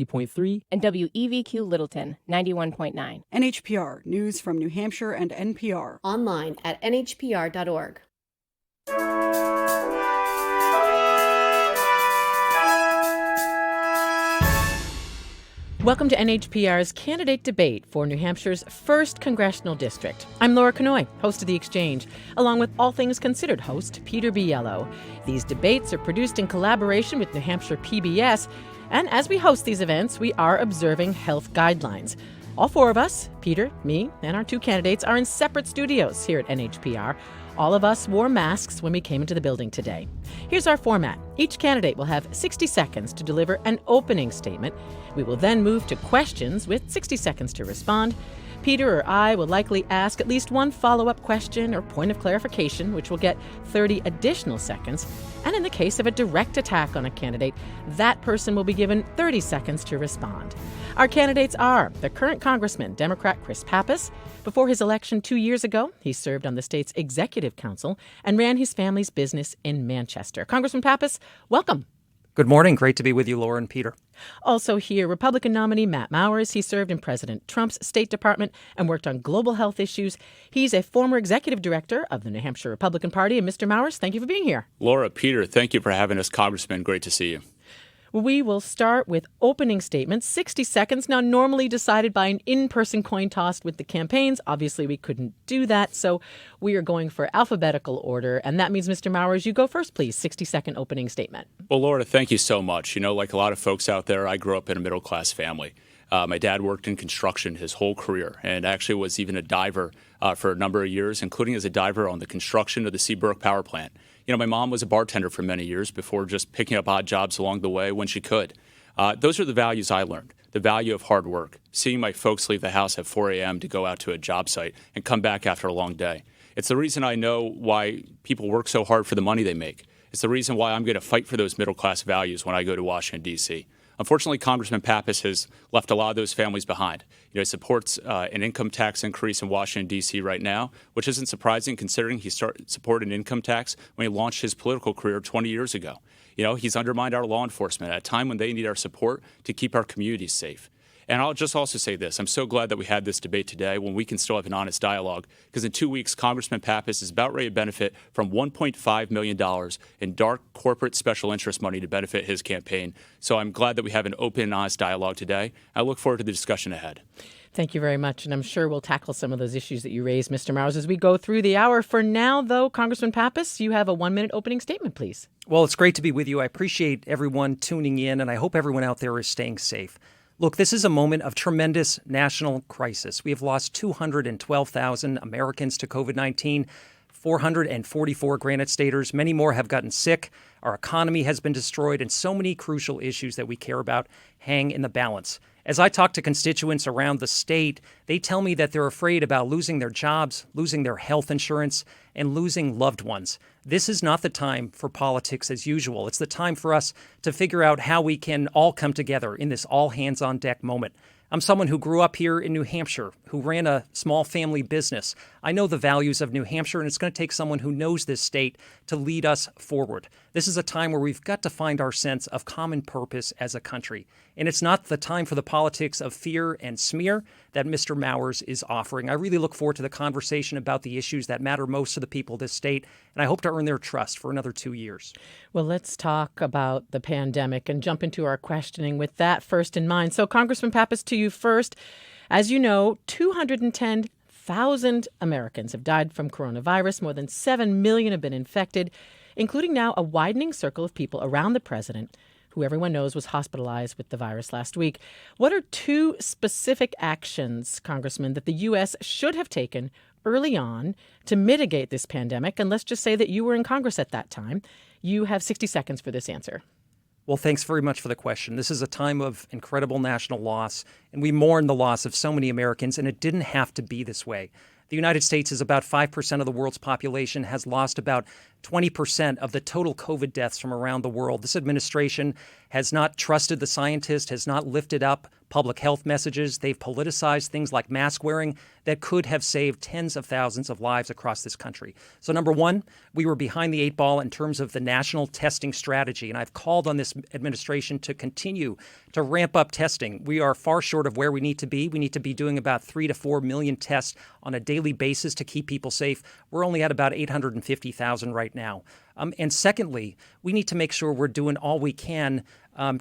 90.3 and WEVQ Littleton 91.9. NHPR, news from New Hampshire and NPR. Online at nhpr.org. Welcome to NHPR's candidate debate for New Hampshire's 1st Congressional District. I'm Laura Knoy, host of The Exchange, along with All Things Considered host Peter Biello. These debates are produced in collaboration with New Hampshire PBS, and as we host these events, we are observing health guidelines. All four of us, Peter, me, and our two candidates, are in separate studios here at NHPR. All of us wore masks when we came into the building today. Here's our format. Each candidate will have 60 seconds to deliver an opening statement. We will then move to questions with 60 seconds to respond. Peter or I will likely ask at least one follow-up question or point of clarification, which will get 30 additional seconds. And in the case of a direct attack on a candidate, that person will be given 30 seconds to respond. Our candidates are the current Congressman, Democrat Chris Pappas. Before his election 2 years ago, he served on the state's Executive Council and ran his family's business in Manchester. Congressman Pappas, welcome. Good morning. Great to be with you, Laura and Peter. Also here, Republican nominee Matt Mowers. He served in President Trump's State Department and worked on global health issues. He's a former executive director of the New Hampshire Republican Party. And Mr. Mowers, thank you for being here. Laura, Peter, thank you for having us, Congressman. Great to see you. We will start with opening statements, 60 seconds. Now, normally decided by an in-person coin toss with the campaigns. Obviously, we couldn't do that, so we are going for alphabetical order. And that means, Mr. Mowers, you go first, please. 60-second opening statement. Well, Laura, thank you so much. You know, like a lot of folks out there, I grew up in a middle-class family. My dad worked in construction his whole career and actually was even a diver for a number of years, including as a diver on the construction of the Seabrook power plant. You know, my mom was a bartender for many years before just picking up odd jobs along the way when she could. Those are the values I learned, the value of hard work, seeing my folks leave the house at 4 a.m. to go out to a job site and come back after a long day. It's the reason I know why people work so hard for the money they make. It's the reason why I'm going to fight for those middle-class values when I go to Washington, D.C. Unfortunately, Congressman Pappas has left a lot of those families behind. You know, he supports an income tax increase in Washington, D.C. right now, which isn't surprising considering he supported an income tax when he launched his political career 20 years ago. You know, he's undermined our law enforcement at a time when they need our support to keep our communities safe. And I'll just also say this. I'm so glad that we had this debate today when we can still have an honest dialogue, because in 2 weeks, Congressman Pappas is about ready to benefit from $1.5 million in dark corporate special interest money to benefit his campaign. So I'm glad that we have an open and honest dialogue today. I look forward to the discussion ahead. Thank you very much. And I'm sure we'll tackle some of those issues that you raised, Mr. Mowers, as we go through the hour. For now, though, Congressman Pappas, you have a 1-minute opening statement, please. Well, it's great to be with you. I appreciate everyone tuning in, and I hope everyone out there is staying safe. Look, this is a moment of tremendous national crisis. We have lost 212,000 Americans to COVID-19, 444 Granite Staters. Many more have gotten sick. Our economy has been destroyed, and so many crucial issues that we care about hang in the balance. As I talk to constituents around the state, they tell me that they're afraid about losing their jobs, losing their health insurance, and losing loved ones. This is not the time for politics as usual. It's the time for us to figure out how we can all come together in this all-hands-on-deck moment. I'm someone who grew up here in New Hampshire, who ran a small family business. I know the values of New Hampshire, and it's going to take someone who knows this state to lead us forward. This is a time where we've got to find our sense of common purpose as a country. And it's not the time for the politics of fear and smear that Mr. Mowers is offering. I really look forward to the conversation about the issues that matter most to the people of this state, and I hope to earn their trust for another 2 years. Well, let's talk about the pandemic and jump into our questioning with that first in mind. So, Congressman Pappas, to you first. As you know, 210,000 Americans have died from coronavirus. More than 7 million have been infected, including now a widening circle of people around the president, who everyone knows was hospitalized with the virus last week. What are two specific actions, Congressman, that the U.S. should have taken early on to mitigate this pandemic? And let's just say that you were in Congress at that time. You have 60 seconds for this answer. Well, thanks very much for the question. This is a time of incredible national loss, and we mourn the loss of so many Americans, and it didn't have to be this way. The United States is about 5% of the world's population, has lost about 20% of the total COVID deaths from around the world. This administration has not trusted the scientists, has not lifted up public health messages. They've politicized things like mask wearing that could have saved tens of thousands of lives across this country. So number one, we were behind the eight ball in terms of the national testing strategy. And I've called on this administration to continue to ramp up testing. We are far short of where we need to be. We need to be doing about 3 to 4 million tests on a daily basis to keep people safe. We're only at about 850,000 right now. And secondly, we need to make sure we're doing all we can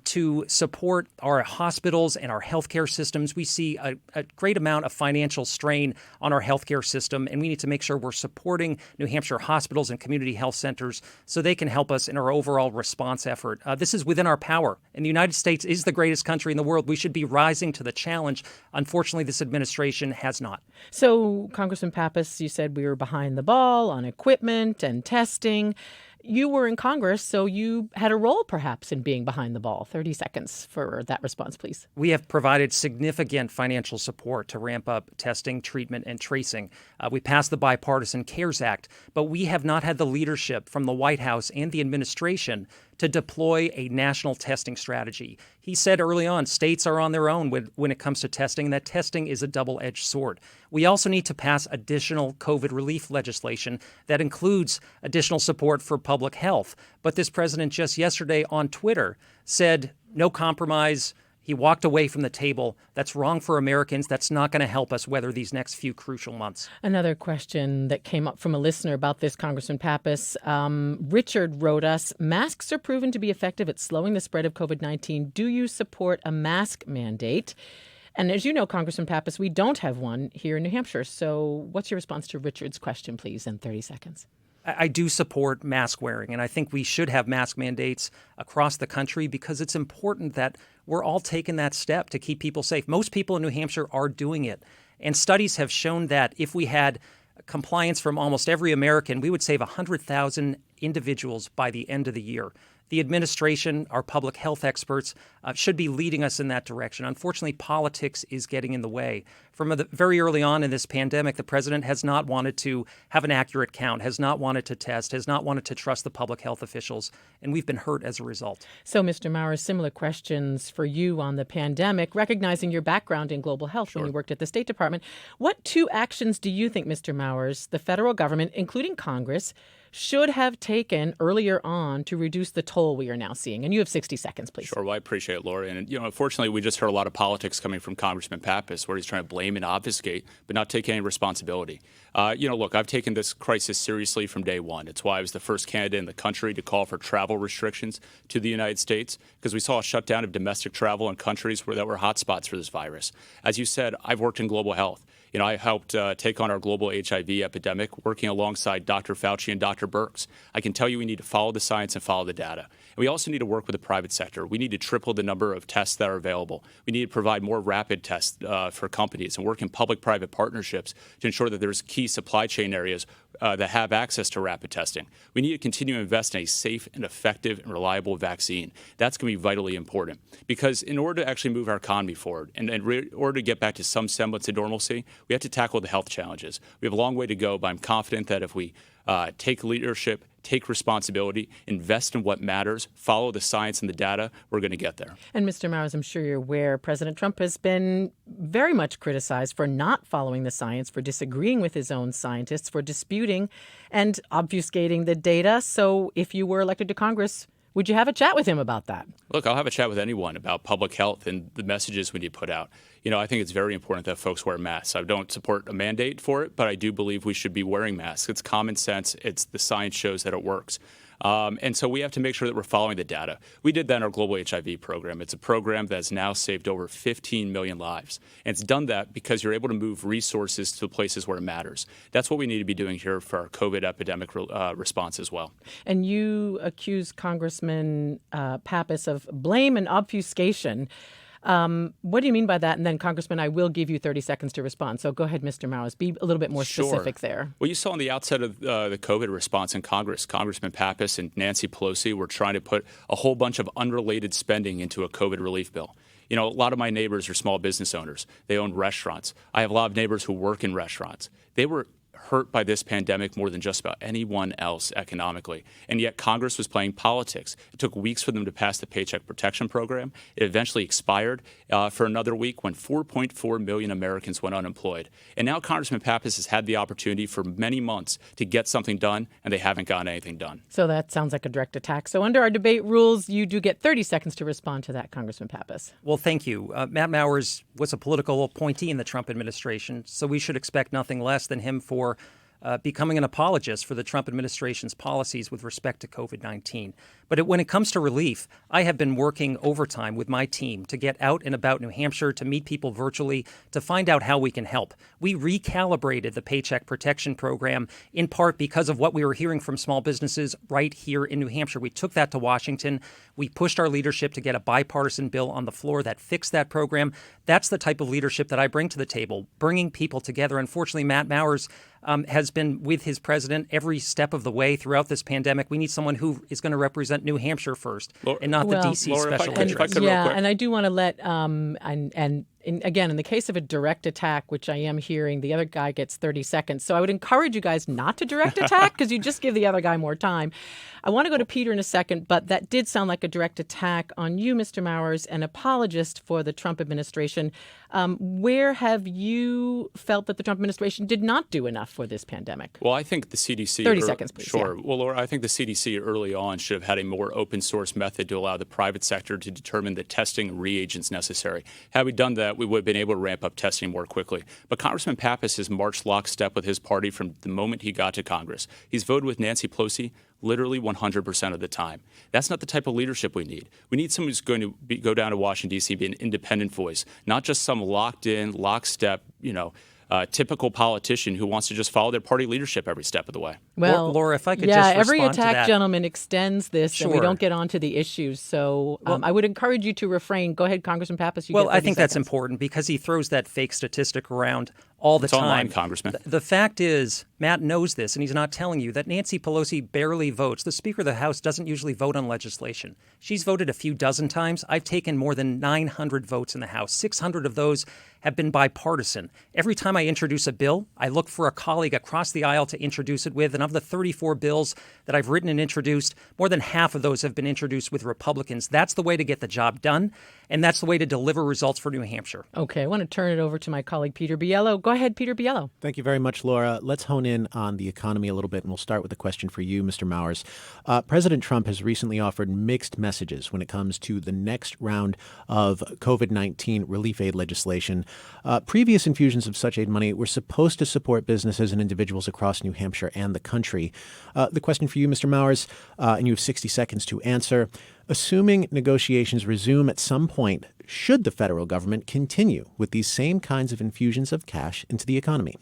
to support our hospitals and our healthcare systems. We see a great amount of financial strain on our healthcare system, and we need to make sure we're supporting New Hampshire hospitals and community health centers so they can help us in our overall response effort. This is within our power, and the United States is the greatest country in the world. We should be rising to the challenge. Unfortunately, this administration has not. So, Congressman Pappas, you said we were behind the ball on equipment and testing. You were in Congress, so you had a role perhaps in being behind the ball. 30 seconds for that response, please. We have provided significant financial support to ramp up testing, treatment, and tracing. We passed the Bipartisan CARES Act, but we have not had the leadership from the White House and the administration to deploy a national testing strategy. He said early on, states are on their own when it comes to testing, and that testing is a double-edged sword. We also need to pass additional COVID relief legislation that includes additional support for public health. But this president just yesterday on Twitter said, no compromise. He walked away from the table. That's wrong for Americans. That's not going to help us weather these next few crucial months. Another question that came up from a listener about this, Congressman Pappas. Richard wrote us, masks are proven to be effective at slowing the spread of COVID-19. Do you support a mask mandate? And as you know, Congressman Pappas, we don't have one here in New Hampshire. So what's your response to Richard's question, please, in 30 seconds? I do support mask wearing, and I think we should have mask mandates across the country because it's important that we're all taking that step to keep people safe. Most people in New Hampshire are doing it, and studies have shown that if we had compliance from almost every American, we would save 100,000 individuals by the end of the year. The administration, our public health experts, should be leading us in that direction. Unfortunately, politics is getting in the way. From very early on in this pandemic, the president has not wanted to have an accurate count, has not wanted to test, has not wanted to trust the public health officials, and we've been hurt as a result. So, Mr. Mowers, similar questions for you on the pandemic, recognizing your background in global health when you worked at the State Department. What two actions do you think, Mr. Mowers, the federal government, including Congress, should have taken earlier on to reduce the toll we are now seeing? And you have 60 seconds, please. Sure. Well, I appreciate it, Lori. And, unfortunately, we just heard a lot of politics coming from Congressman Pappas, where he's trying to blame and obfuscate, but not take any responsibility. Look, I've taken this crisis seriously from day one. It's why I was the first candidate in the country to call for travel restrictions to the United States, because we saw a shutdown of domestic travel in countries that were hotspots for this virus. As you said, I've worked in global health. I helped take on our global HIV epidemic, working alongside Dr. Fauci and Dr. Birx. I can tell you we need to follow the science and follow the data. And we also need to work with the private sector. We need to triple the number of tests that are available. We need to provide more rapid tests for companies and work in public-private partnerships to ensure that there's key supply chain areas that have access to rapid testing. We need to continue to invest in a safe and effective and reliable vaccine. That's going to be vitally important because in order to actually move our economy forward and in order to get back to some semblance of normalcy, we have to tackle the health challenges. We have a long way to go, but I'm confident that if we take leadership, take responsibility, invest in what matters, follow the science and the data, we're going to get there. And Mr. Mowers, I'm sure you're aware President Trump has been very much criticized for not following the science, for disagreeing with his own scientists, for disputing and obfuscating the data. So if you were elected to Congress, would you have a chat with him about that? Look, I'll have a chat with anyone about public health and the messages we need to put out. I think it's very important that folks wear masks. I don't support a mandate for it, but I do believe we should be wearing masks. It's common sense. It's the science shows that it works. And so we have to make sure that we're following the data. We did that in our global HIV program. It's a program that's now saved over 15 million lives. And it's done that because you're able to move resources to places where it matters. That's what we need to be doing here for our COVID epidemic response as well. And you accuse Congressman Pappas of blame and obfuscation. What do you mean by that? And then, Congressman, I will give you 30 seconds to respond. So go ahead, Mr. Mowers. Be a little bit more specific there. Well, you saw on the outset of the COVID response in Congress, Congressman Pappas and Nancy Pelosi were trying to put a whole bunch of unrelated spending into a COVID relief bill. A lot of my neighbors are small business owners. They own restaurants. I have a lot of neighbors who work in restaurants. They were hurt by this pandemic more than just about anyone else economically. And yet Congress was playing politics. It took weeks for them to pass the Paycheck Protection Program. It eventually expired for another week when 4.4 million Americans went unemployed. And now Congressman Pappas has had the opportunity for many months to get something done, and they haven't gotten anything done. So that sounds like a direct attack. So under our debate rules, you do get 30 seconds to respond to that, Congressman Pappas. Well, thank you. Matt Mowers was a political appointee in the Trump administration, so we should expect nothing less than him for becoming an apologist for the Trump administration's policies with respect to COVID-19. But when it comes to relief, I have been working overtime with my team to get out and about New Hampshire, to meet people virtually, to find out how we can help. We recalibrated the Paycheck Protection Program in part because of what we were hearing from small businesses right here in New Hampshire. We took that to Washington. We pushed our leadership to get a bipartisan bill on the floor that fixed that program. That's the type of leadership that I bring to the table, bringing people together. Unfortunately, Matt Mowers has been with his president every step of the way throughout this pandemic. We need someone who is going to represent New Hampshire first, and not the D.C. special interest. And I do want to let again, in the case of a direct attack, which I am hearing, the other guy gets 30 seconds. So I would encourage you guys not to direct attack because you just give the other guy more time. I want to go to Peter in a second, but that did sound like a direct attack on you, Mr. Mowers, an apologist for the Trump administration. Where have you felt that the Trump administration did not do enough for this pandemic? Well, I think the CDC... 30 seconds, please. Sure. Yeah. Well, Laura, I think the CDC early on should have had a more open source method to allow the private sector to determine the testing and reagents necessary. Had we done that, we would have been able to ramp up testing more quickly. But Congressman Pappas has marched lockstep with his party from the moment he got to Congress. He's voted with Nancy Pelosi literally 100% of the time. That's not the type of leadership we need. We need someone who's going to go down to Washington, D.C. and be an independent voice, not just some locked-in, lockstep, typical politician who wants to just follow their party leadership every step of the way. Well, Laura, if I could just respond every to attack, that. gentlemen, extends this, Sure. and we don't get onto the issues. So I would encourage you to refrain. Go ahead, Congressman Pappas. Well, I think that's important because he throws that fake statistic around all the It's time. online, Congressman. The fact is, Matt knows this, and he's not telling you, that Nancy Pelosi barely votes. The Speaker of the House doesn't usually vote on legislation. She's voted a few dozen times. I've taken more than 900 votes in the House. 600 of those have been bipartisan. Every time I introduce a bill, I look for a colleague across the aisle to introduce it with. And of the 34 bills that I've written and introduced, more than half of those have been introduced with Republicans. That's the way to get the job done, and that's the way to deliver results for New Hampshire. Okay, I want to turn it over to my colleague, Peter Biello. Go ahead, Peter Biello. Thank you very much, Laura. Let's hone in on the economy a little bit, and we'll start with a question for you, Mr. Mowers. President Trump has recently offered mixed messages when it comes to the next round of COVID-19 relief aid legislation. Previous infusions of such aid money were supposed to support businesses and individuals across New Hampshire and the country. The question for you, Mr. Mowers, and you have 60 seconds to answer. Assuming negotiations resume at some point, should the federal government continue with these same kinds of infusions of cash into the economy?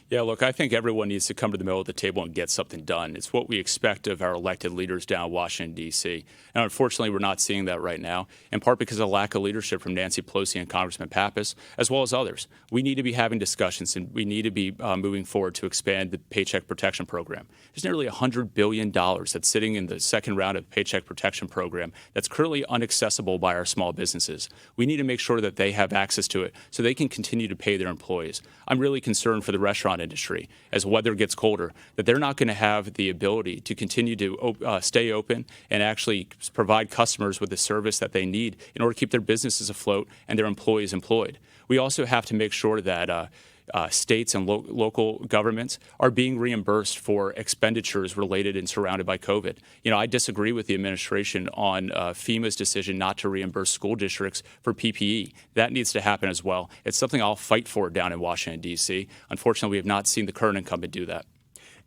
Yeah, look, I think everyone needs to come to the middle of the table and get something done. It's what we expect of our elected leaders down in Washington, D.C. And unfortunately, we're not seeing that right now, in part because of lack of leadership from Nancy Pelosi and Congressman Pappas, as well as others. We need to be having discussions, and we need to be moving forward to expand the Paycheck Protection Program. There's nearly $100 billion that's sitting in the second round of the Paycheck Protection Program that's currently inaccessible by our small businesses. We need to make sure that they have access to it so they can continue to pay their employees. I'm really concerned for the restaurant industry as weather gets colder, that they're not going to have the ability to continue to stay open and actually provide customers with the service that they need in order to keep their businesses afloat and their employees employed. We also have to make sure that states and local governments are being reimbursed for expenditures related and surrounded by COVID. I disagree with the administration on FEMA's decision not to reimburse school districts for PPE. That needs to happen as well. It's something I'll fight for down in Washington, D.C. Unfortunately, we have not seen the current incumbent do that.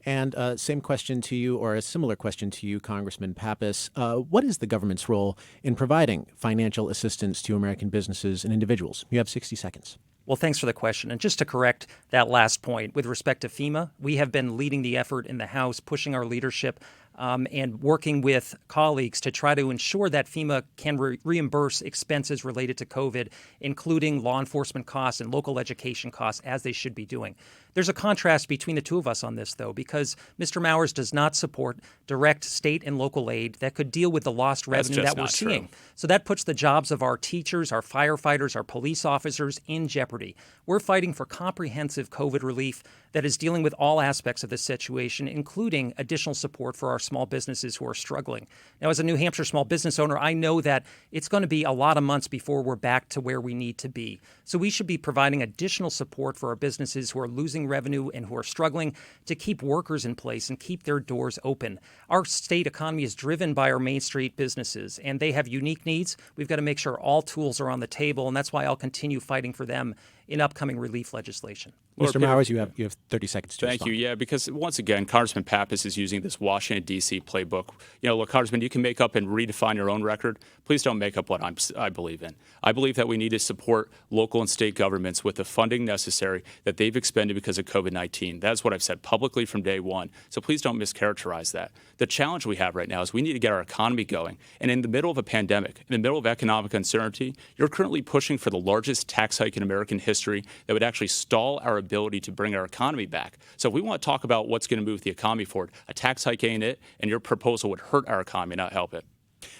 And same question to you, or a similar question to you, Congressman Pappas. What is the government's role in providing financial assistance to American businesses and individuals? You have 60 seconds. Well, thanks for the question. And just to correct that last point, with respect to FEMA, we have been leading the effort in the House, pushing our leadership and working with colleagues to try to ensure that FEMA can reimburse expenses related to COVID, including law enforcement costs and local education costs, as they should be doing. There's a contrast between the two of us on this, though, because Mr. Mowers does not support direct state and local aid that could deal with the lost revenue that we're seeing. So that puts the jobs of our teachers, our firefighters, our police officers in jeopardy. We're fighting for comprehensive COVID relief that is dealing with all aspects of this situation, including additional support for our small businesses who are struggling. Now, as a New Hampshire small business owner, I know that it's going to be a lot of months before we're back to where we need to be. So we should be providing additional support for our businesses who are losing revenue and who are struggling to keep workers in place and keep their doors open. Our state economy is driven by our Main Street businesses, and they have unique needs. We've got to make sure all tools are on the table, and that's why I'll continue fighting for them in upcoming relief legislation. Mr. Mowers, you have 30 seconds to respond. Thank you. Yeah, because once again, Congressman Pappas is using this Washington, D.C. playbook. Look, Congressman, you can make up and redefine your own record. Please don't make up what I believe in. I believe that we need to support local and state governments with the funding necessary that they've expended because of COVID-19. That's what I've said publicly from day one. So please don't mischaracterize that. The challenge we have right now is we need to get our economy going. And in the middle of a pandemic, in the middle of economic uncertainty, you're currently pushing for the largest tax hike in American history that would actually stall our ability to bring our economy back. So if we want to talk about what's going to move the economy forward, a tax hike ain't it, and your proposal would hurt our economy, not help it.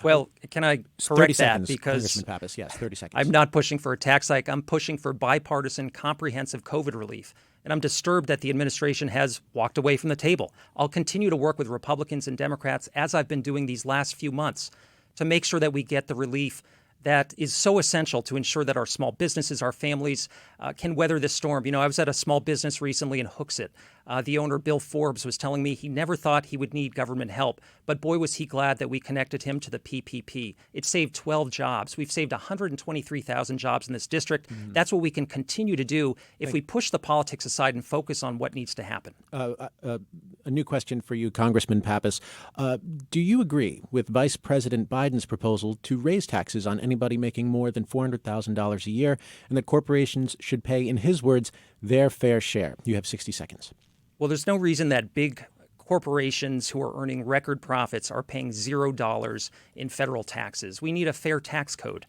Well, can I correct that? Because Congressman Pappas, yes, 30 seconds. I'm not pushing for a tax hike. I'm pushing for bipartisan, comprehensive COVID relief. And I'm disturbed that the administration has walked away from the table. I'll continue to work with Republicans and Democrats, as I've been doing these last few months, to make sure that we get the relief that is so essential to ensure that our small businesses, our families can weather this storm. I was at a small business recently in Hooksett. The owner, Bill Forbes, was telling me he never thought he would need government help, but boy, was he glad that we connected him to the PPP. It saved 12 jobs. We've saved 123,000 jobs in this district. That's what we can continue to do if we push the politics aside and focus on what needs to happen. A new question for you, Congressman Pappas. Do you agree with Vice President Biden's proposal to raise taxes on anybody making more than $400,000 a year, and that corporations should pay, in his words, their fair share? You have 60 seconds. Well, there's no reason that big corporations who are earning record profits are paying $0 in federal taxes. We need a fair tax code.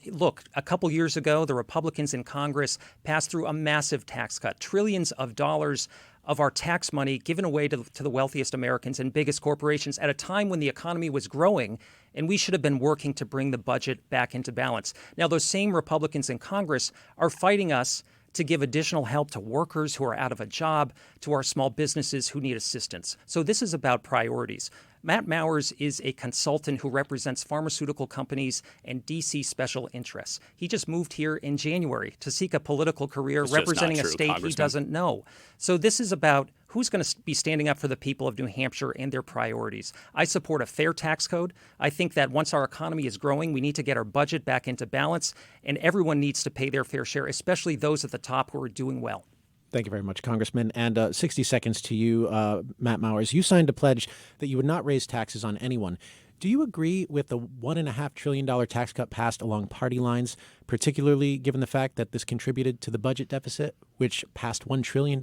Look, a couple years ago, the Republicans in Congress passed through a massive tax cut, trillions of dollars of our tax money given away to the wealthiest Americans and biggest corporations at a time when the economy was growing, and we should have been working to bring the budget back into balance. Now, those same Republicans in Congress are fighting us to give additional help to workers who are out of a job, to our small businesses who need assistance. So this is about priorities. Matt Mowers is a consultant who represents pharmaceutical companies and D.C. special interests. He just moved here in January to seek a political career representing a state he doesn't know. So this is about who's going to be standing up for the people of New Hampshire and their priorities. I support a fair tax code. I think that once our economy is growing, we need to get our budget back into balance, and everyone needs to pay their fair share, especially those at the top who are doing well. Thank you very much, Congressman. And 60 seconds to you, Matt Mowers. You signed a pledge that you would not raise taxes on anyone. Do you agree with the $1.5 trillion tax cut passed along party lines, particularly given the fact that this contributed to the budget deficit, which passed $1 trillion in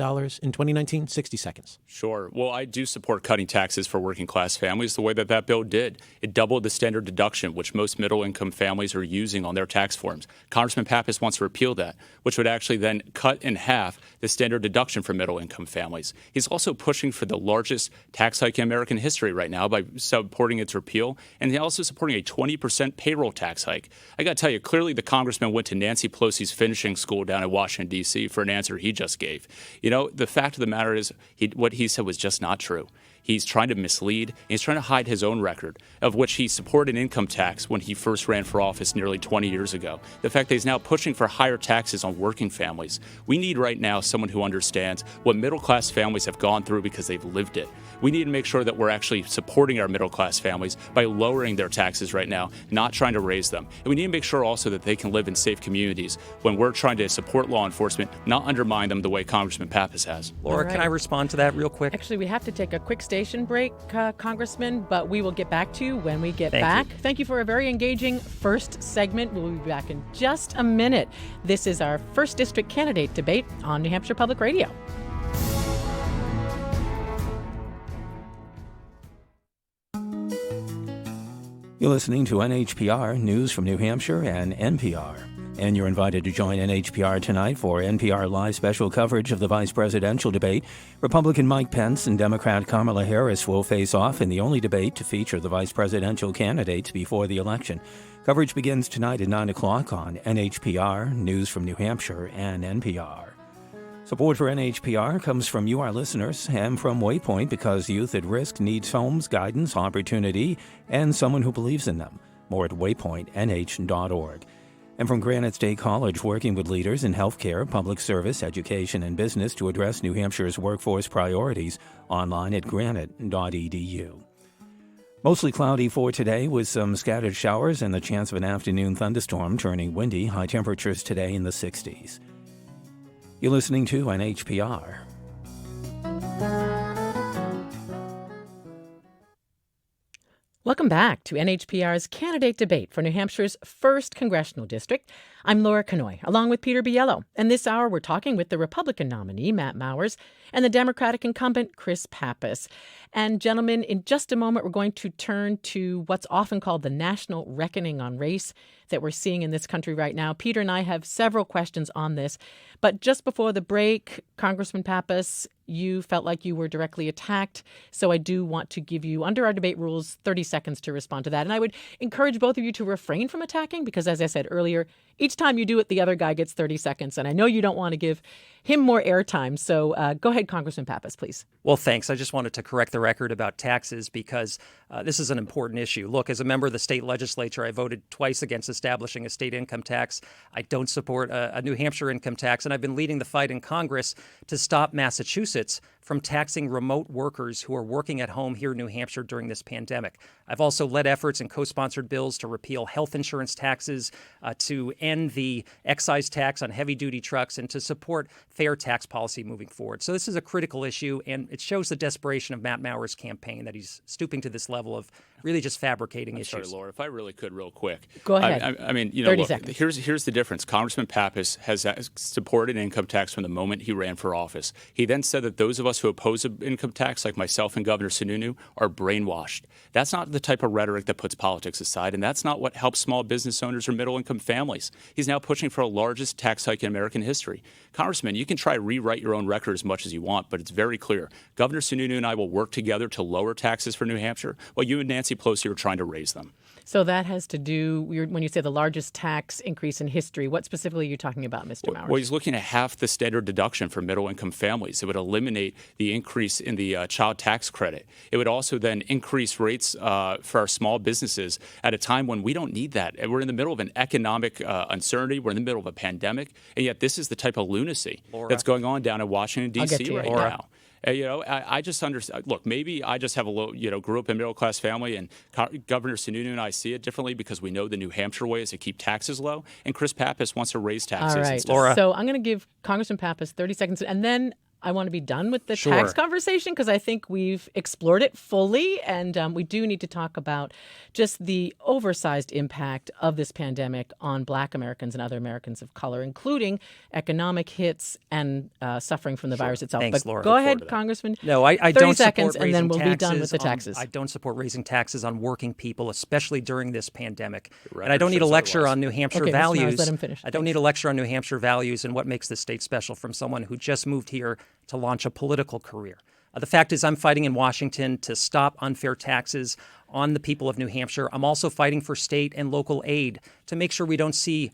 2019? 60 seconds. Sure. Well, I do support cutting taxes for working class families the way that bill did. It doubled the standard deduction, which most middle income families are using on their tax forms. Congressman Pappas wants to repeal that, which would actually then cut in half the standard deduction for middle income families. He's also pushing for the largest tax hike in American history right now by supporting its repeal. And he's also supporting a 20% payroll tax hike. I got to tell you, clearly the congressman went to Nancy Pelosi's finishing school down in Washington, D.C. for an answer he just gave. The fact of the matter is what he said was just not true. He's trying to mislead, and he's trying to hide his own record, of which he supported income tax when he first ran for office nearly 20 years ago. The fact that he's now pushing for higher taxes on working families. We need right now someone who understands what middle-class families have gone through because they've lived it. We need to make sure that we're actually supporting our middle-class families by lowering their taxes right now, not trying to raise them. And we need to make sure also that they can live in safe communities when we're trying to support law enforcement, not undermine them the way Congressman Pappas has. Laura, can I respond to that real quick? Actually, we have to take a quick station break, Congressman, but we will get back to you when we get back. Thank you for a very engaging first segment. We'll be back in just a minute. This is our 1st District candidate debate on New Hampshire Public Radio. You're listening to NHPR, news from New Hampshire and NPR. And you're invited to join NHPR tonight for NPR Live special coverage of the vice presidential debate. Republican Mike Pence and Democrat Kamala Harris will face off in the only debate to feature the vice presidential candidates before the election. Coverage begins tonight at 9 o'clock on NHPR, news from New Hampshire and NPR. Support for NHPR comes from you, our listeners, and from Waypoint, because youth at risk needs homes, guidance, opportunity, and someone who believes in them. More at waypointnh.org. And from Granite State College, working with leaders in healthcare, public service, education, and business to address New Hampshire's workforce priorities, online at granite.edu. Mostly cloudy for today with some scattered showers and the chance of an afternoon thunderstorm turning windy, high temperatures today in the 60s. You're listening to NHPR. Welcome back to NHPR's candidate debate for New Hampshire's 1st Congressional District. I'm Laura Knoy, along with Peter Biello. And this hour, we're talking with the Republican nominee, Matt Mowers, and the Democratic incumbent, Chris Pappas. And gentlemen, in just a moment, we're going to turn to what's often called the national reckoning on race that we're seeing in this country right now. Peter and I have several questions on this. But just before the break, Congressman Pappas, you felt like you were directly attacked. So I do want to give you, under our debate rules, 30 seconds to respond to that. And I would encourage both of you to refrain from attacking because, as I said earlier, each time you do it, the other guy gets 30 seconds. And I know you don't want to give him more airtime. So go ahead, Congressman Pappas, please. Well, thanks. I just wanted to correct the record about taxes because this is an important issue. Look, as a member of the state legislature, I voted twice against establishing a state income tax. I don't support a New Hampshire income tax, and I've been leading the fight in Congress to stop Massachusetts from taxing remote workers who are working at home here in New Hampshire during this pandemic. I've also led efforts and co-sponsored bills to repeal health insurance taxes, to end the excise tax on heavy-duty trucks, and to support fair tax policy moving forward. So this is a critical issue, and it shows the desperation of Matt Mowers' campaign that he's stooping to this level of really just fabricating issues. Sorry, Laura, if I really could real quick. Go ahead. I mean, 30 look, seconds. Here's the difference. Congressman Pappas has supported an income tax from the moment he ran for office. He then said that those of us who oppose an income tax, like myself and Governor Sununu, are brainwashed. That's not the type of rhetoric that puts politics aside, and that's not what helps small business owners or middle-income families. He's now pushing for the largest tax hike in American history. Congressman, you can try to rewrite your own record as much as you want, but it's very clear. Governor Sununu and I will work together to lower taxes for New Hampshire, while you and Nancy Pelosi are trying to raise them. So that has to do, when you say the largest tax increase in history, what specifically are you talking about, Mr. Mowers? Well, he's looking at half the standard deduction for middle-income families. It would eliminate the increase in the child tax credit. It would also then increase rates for our small businesses at a time when we don't need that. And we're in the middle of an economic uncertainty. We're in the middle of a pandemic. And yet this is the type of lunacy that's going on down in Washington, D.C. right now. I just understand. Look, maybe I just have a little, grew up in a middle-class family, and Governor Sununu and I see it differently because we know the New Hampshire way is to keep taxes low, and Chris Pappas wants to raise taxes. All right, instead. Laura. So I'm going to give Congressman Pappas 30 seconds, and then I want to be done with the tax conversation because I think we've explored it fully, and we do need to talk about just the oversized impact of this pandemic on Black Americans and other Americans of color, including economic hits and suffing from the virus itself. Thanks, but Laura. go ahead, Congressman. No, I 30 don't seconds, support and then we'll raising be done with the taxes taxes. I don't support raising taxes on working people, especially during this pandemic. Record And I don't need a shows lecture otherwise. on New Hampshire Okay, Mr. Mowers, values. let him finish. I don't need a lecture on New Hampshire values and what makes this state special from someone who just moved here to launch a political career. The fact is I'm fighting in Washington to stop unfair taxes on the people of New Hampshire. I'm also fighting for state and local aid to make sure we don't see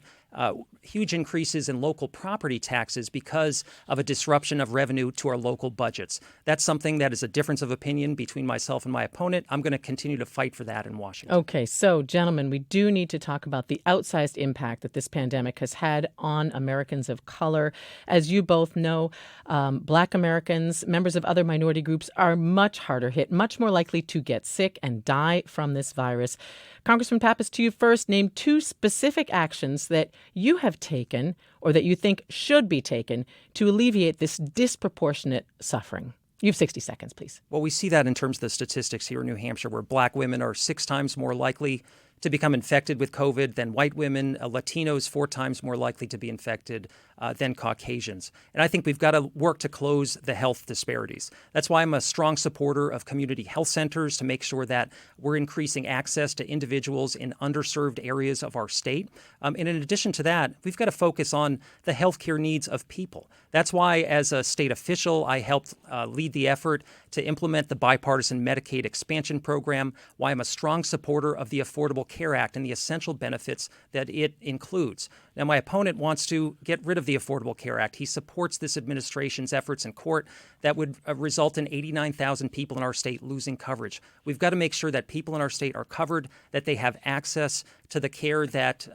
huge increases in local property taxes because of a disruption of revenue to our local budgets. That's something that is a difference of opinion between myself and my opponent. I'm going to continue to fight for that in Washington. Okay, so gentlemen, we do need to talk about the outsized impact that this pandemic has had on Americans of color. As you both know, Black Americans, members of other minority groups are much harder hit, much more likely to get sick and die from this virus. Congressman Pappas, to you first, name 2 specific actions that you have taken or that you think should be taken to alleviate this disproportionate suffering. You have 60 seconds, please. Well, we see that in terms of the statistics here in New Hampshire, where Black women are 6 times more likely to become infected with COVID than white women, Latinos 4 times more likely to be infected than Caucasians. And I think we've got to work to close the health disparities. That's why I'm a strong supporter of community health centers to make sure that we're increasing access to individuals in underserved areas of our state. And in addition to that, we've got to focus on the healthcare needs of people. That's why, as a state official, I helped lead the effort to implement the bipartisan Medicaid expansion program, why I'm a strong supporter of the Affordable Care Act and the essential benefits that it includes. Now, my opponent wants to get rid of the Affordable Care Act. He supports this administration's efforts in court that would result in 89,000 people in our state losing coverage. We've got to make sure that people in our state are covered, that they have access to the care that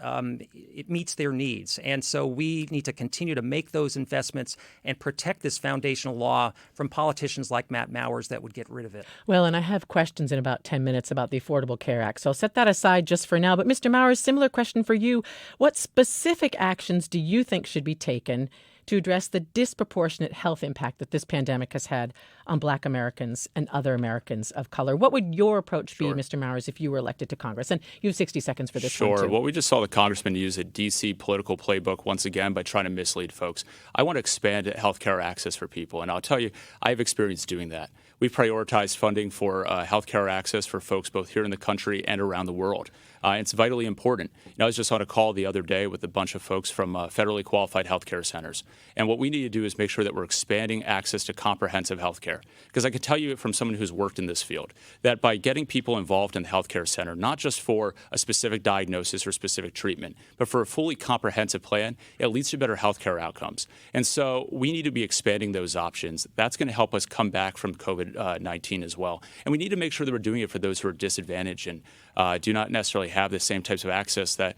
it meets their needs. And so we need to continue to make those investments and protect this foundational law from politicians like Matt Mowers that would get rid of it. Well, and I have questions in about 10 minutes about the Affordable Care Act, so I'll set that aside just for now. But Mr. Mowers, similar question for you. What specific actions do you think should be taken to address the disproportionate health impact that this pandemic has had on Black Americans and other Americans of color? What would your approach be, Mr. Mowers, if you were elected to Congress? And you have 60 seconds for this one, too. Well, we just saw the congressman use a D.C. political playbook once again by trying to mislead folks. I want to expand health care access for people, and I'll tell you, I have experience doing that. We've prioritized funding for health care access for folks both here in the country and around the world. It's vitally important. I was just on a call the other day with a bunch of folks from federally qualified healthcare centers. And what we need to do is make sure that we're expanding access to comprehensive healthcare. Because I can tell you from someone who's worked in this field that by getting people involved in the healthcare center, not just for a specific diagnosis or specific treatment, but for a fully comprehensive plan, it leads to better healthcare outcomes. And so we need to be expanding those options. That's going to help us come back from COVID-19 as well. And we need to make sure that we're doing it for those who are disadvantaged and do not necessarily have the same types of access that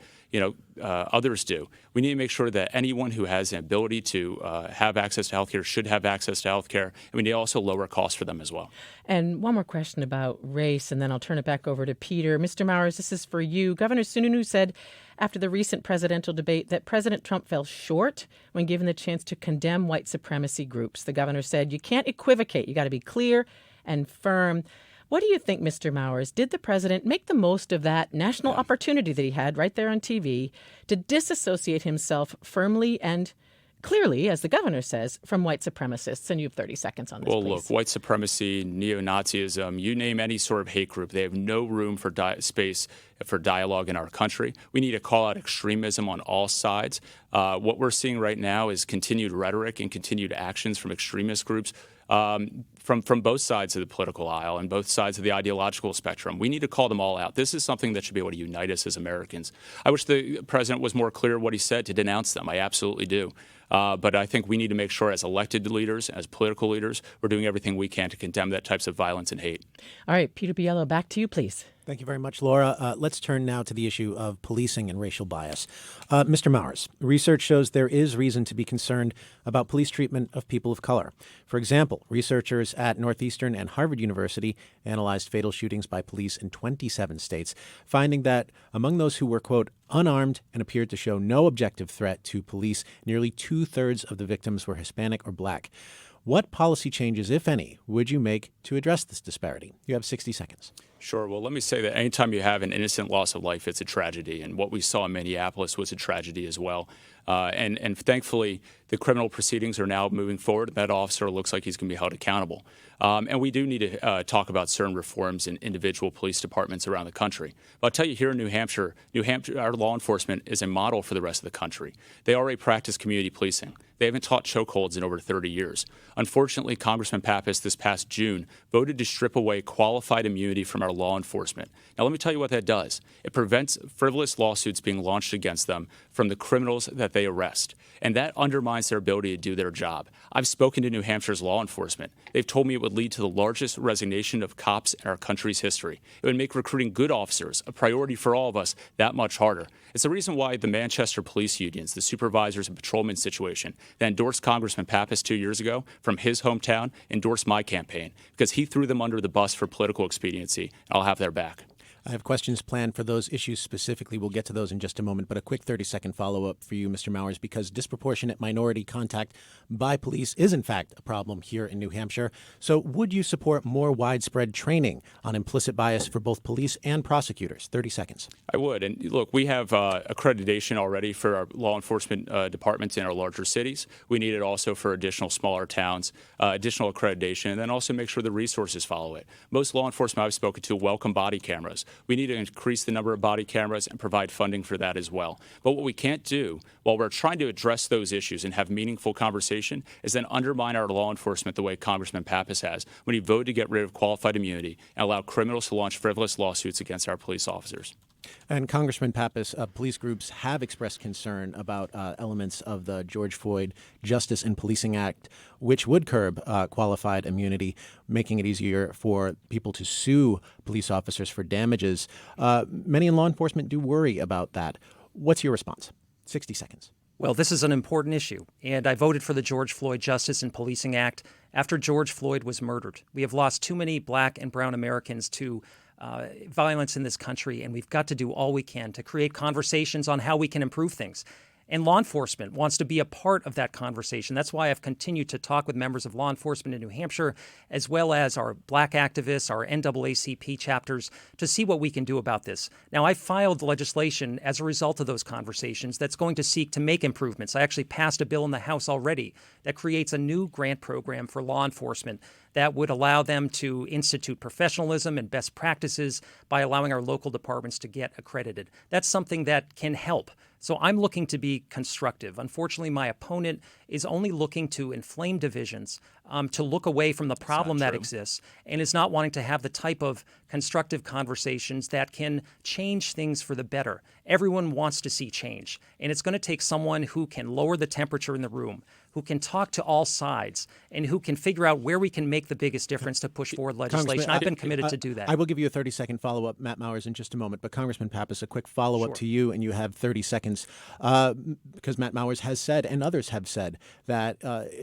others do. We need to make sure that anyone who has an ability to have access to healthcare should have access to healthcare, and we need to also lower costs for them as well. And one more question about race, and then I'll turn it back over to Peter. Mr. Mowers, this is for you. Governor Sununu said after the recent presidential debate that President Trump fell short when given the chance to condemn white supremacy groups. The governor said, you can't equivocate. You got to be clear and firm. What do you think, Mr. Mowers? Did the president make the most of that national opportunity that he had right there on TV to disassociate himself firmly and clearly, as the governor says, from white supremacists? And you have 30 seconds on this, Well, please. look, white supremacy, neo-Nazism, you name any sort of hate group, they have no room for space for dialogue in our country. We need to call out extremism on all sides. What we're seeing right now is continued rhetoric and continued actions from extremist groups from both sides of the political aisle and both sides of the ideological spectrum. We need to call them all out. This is something that should be able to unite us as Americans. I wish the president was more clear what he said to denounce them. I absolutely do. But I think we need to make sure as elected leaders, as political leaders, we're doing everything we can to condemn that types of violence and hate. All right, Peter Biello, back to you, please. Thank you very much, Laura. Let's turn now to the issue of policing and racial bias. Mr. Mowers, research shows there is reason to be concerned about police treatment of people of color. For example, researchers at Northeastern and Harvard University analyzed fatal shootings by police in 27 states, finding that among those who were, quote, unarmed and appeared to show no objective threat to police, nearly 2/3 of the victims were Hispanic or Black. What policy changes, if any, would you make to address this disparity? You have 60 seconds. Sure. Well, let me say that anytime you have an innocent loss of life, it's a tragedy. And what we saw in Minneapolis was a tragedy as well. And thankfully, the criminal proceedings are now moving forward. That officer looks like he's going to be held accountable. And we do need to talk about certain reforms in individual police departments around the country. But I'll tell you, here in New Hampshire, our law enforcement is a model for the rest of the country. They already practice community policing. They haven't taught chokeholds in over 30 years. Unfortunately, Congressman Pappas this past June voted to strip away qualified immunity from our law enforcement. Now, let me tell you what that does. It prevents frivolous lawsuits being launched against them from the criminals that they arrest. And that undermines their ability to do their job. I've spoken to New Hampshire's law enforcement. They've told me it would lead to the largest resignation of cops in our country's history. It would make recruiting good officers, a priority for all of us, that much harder. It's the reason why the Manchester police unions, the supervisors and patrolmen situation that endorsed Congressman Pappas 2 years ago from his hometown, endorsed my campaign because he threw them under the bus for political expediency. I'll have their back. I have questions planned for those issues specifically. We'll get to those in just a moment. But a quick 30-second follow-up for you, Mr. Mowers, because disproportionate minority contact by police is, in fact, a problem here in New Hampshire. So would you support more widespread training on implicit bias for both police and prosecutors? 30 seconds. I would. And look, we have accreditation already for our law enforcement departments in our larger cities. We need it also for additional smaller towns, additional accreditation, and then also make sure the resources follow it. Most law enforcement I've spoken to welcome body cameras. We need to increase the number of body cameras and provide funding for that as well. But what we can't do while we're trying to address those issues and have meaningful conversation is then undermine our law enforcement the way Congressman Pappas has when he voted to get rid of qualified immunity and allow criminals to launch frivolous lawsuits against our police officers. And Congressman Pappas, police groups have expressed concern about elements of the George Floyd Justice and Policing Act, which would curb qualified immunity, making it easier for people to sue police officers for damages. Many in law enforcement do worry about that. What's your response? 60 seconds. Well, this is an important issue, and I voted for the George Floyd Justice and Policing Act after George Floyd was murdered. We have lost too many black and brown Americans to violence in this country, and we've got to do all we can to create conversations on how we can improve things. And law enforcement wants to be a part of that conversation. That's why I've continued to talk with members of law enforcement in New Hampshire, as well as our black activists, our NAACP chapters, to see what we can do about this. Now, I filed legislation as a result of those conversations that's going to seek to make improvements. I actually passed a bill in the House already that creates a new grant program for law enforcement that would allow them to institute professionalism and best practices by allowing our local departments to get accredited. That's something that can help. So I'm looking to be constructive. Unfortunately, my opponent is only looking to inflame divisions, to look away from the problem that exists, and is not wanting to have the type of constructive conversations that can change things for the better. Everyone wants to see change, and it's going to take someone who can lower the temperature in the room, who can talk to all sides, and who can figure out where we can make the biggest difference to push forward legislation. I've been committed to do that. I will give you a 30-second follow-up, Matt Mowers, in just a moment. But Congressman Pappas, a quick follow-up to you, and you have 30 seconds, because Matt Mowers has said, and others have said, that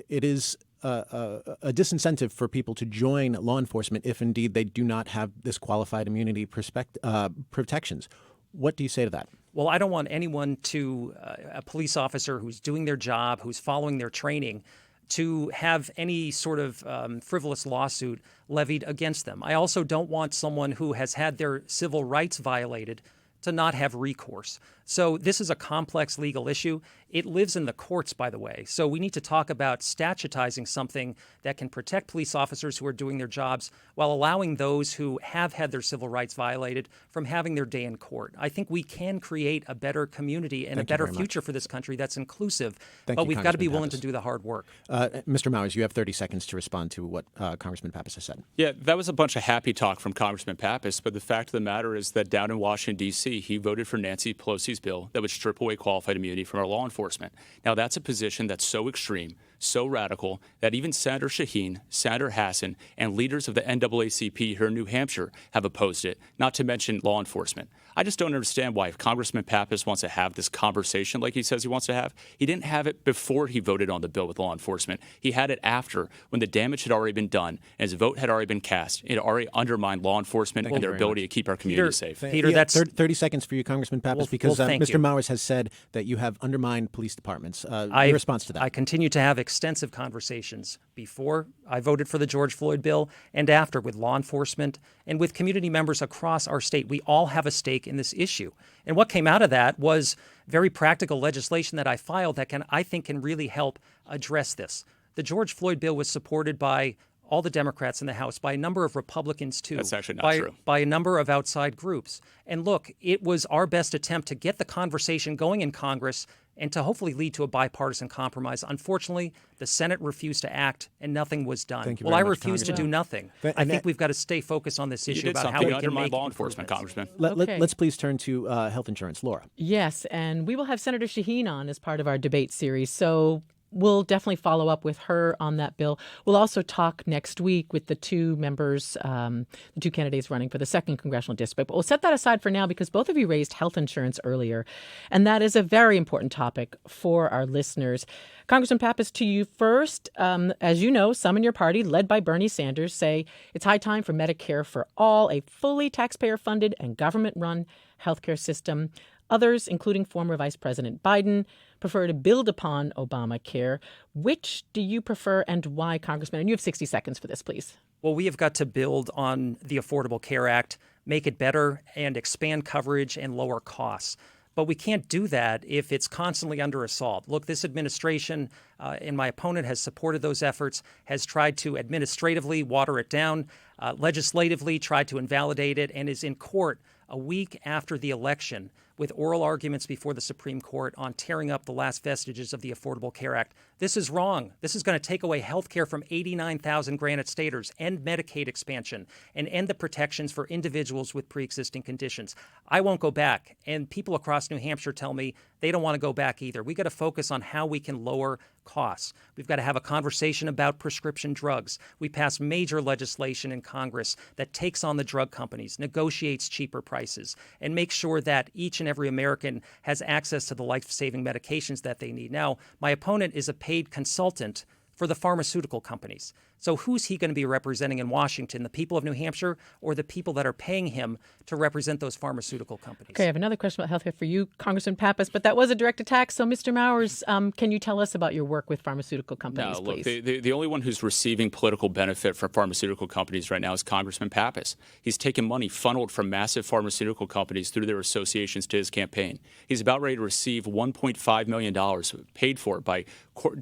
it is a disincentive for people to join law enforcement if indeed they do not have this qualified immunity protections. What do you say to that? Well, I don't want anyone to, a police officer who's doing their job, who's following their training, to have any sort of frivolous lawsuit levied against them. I also don't want someone who has had their civil rights violated to not have recourse. So this is a complex legal issue. It lives in the courts, by the way. So we need to talk about statutizing something that can protect police officers who are doing their jobs while allowing those who have had their civil rights violated from having their day in court. I think we can create a better community and a better future for this country that's inclusive, but we've got to be willing to do the hard work. Mr. Mowers, you have 30 seconds to respond to what Congressman Pappas has said. Yeah, that was a bunch of happy talk from Congressman Pappas, but the fact of the matter is that down in Washington, D.C., he voted for Nancy Pelosi's bill that would strip away qualified immunity from our law enforcement. Now, that's a position that's so extreme, so radical, that even Senator Shaheen, Senator Hassan, and leaders of the NAACP here in New Hampshire have opposed it, not to mention law enforcement. I just don't understand why, if Congressman Pappas wants to have this conversation like he says he wants to have, he didn't have it before he voted on the bill with law enforcement. He had it after, when the damage had already been done, and his vote had already been cast. It already undermined law enforcement and their ability to keep our community safe. Peter, that's 30 seconds for you, Congressman Pappas, because Mr. Mowers has said that you have undermined police departments. Your response to that? I continue to have extensive conversations before I voted for the George Floyd bill and after with law enforcement and with community members across our state. We all have a stake in this issue. And what came out of that was very practical legislation that I filed that I think can really help address this. The George Floyd bill was supported by all the Democrats in the House, by a number of Republicans, too. That's actually not true. By a number of outside groups. And look, it was our best attempt to get the conversation going in Congress and to hopefully lead to a bipartisan compromise. Unfortunately, the Senate refused to act and nothing was done. Thank you well, very I much, refuse to do nothing. I think we've got to stay focused on this issue about how we can make law enforcement, Congressman. Let's please turn to health insurance. Laura. Yes, and we will have Senator Shaheen on as part of our debate series. So We'll definitely follow up with her on that bill. We'll also talk next week with the two members, the two candidates running for the 2nd Congressional District. But we'll set that aside for now because both of you raised health insurance earlier, and that is a very important topic for our listeners. Congressman Pappas, to you first. As you know, some in your party, led by Bernie Sanders, say it's high time for Medicare for all, a fully taxpayer-funded and government-run healthcare system. Others, including former Vice President Biden, prefer to build upon Obamacare. Which do you prefer and why, Congressman? And you have 60 seconds for this, please. Well, we have got to build on the Affordable Care Act, make it better, and expand coverage and lower costs. But we can't do that if it's constantly under assault. Look, this administration, and my opponent has supported those efforts, has tried to administratively water it down, legislatively tried to invalidate it, and is in court a week after the election with oral arguments before the Supreme Court on tearing up the last vestiges of the Affordable Care Act. This is wrong. This is going to take away health care from 89,000 granite staters, end Medicaid expansion, and end the protections for individuals with pre-existing conditions. I won't go back, and people across New Hampshire tell me they don't want to go back either. We got to focus on how we can lower costs. We've got to have a conversation about prescription drugs. We passed major legislation in Congress that takes on the drug companies, negotiates cheaper prices, and makes sure that each and every American has access to the life-saving medications that they need. Now, my opponent is a paid consultant for the pharmaceutical companies. So who's he going to be representing in Washington, the people of New Hampshire or the people that are paying him to represent those pharmaceutical companies? Okay, I have another question about healthcare for you, Congressman Pappas, but that was a direct attack. So, Mr. Mowers, can you tell us about your work with pharmaceutical companies, look, please? the only one who's receiving political benefit from pharmaceutical companies right now is Congressman Pappas. He's taken money funneled from massive pharmaceutical companies through their associations to his campaign. He's about ready to receive $1.5 million paid for by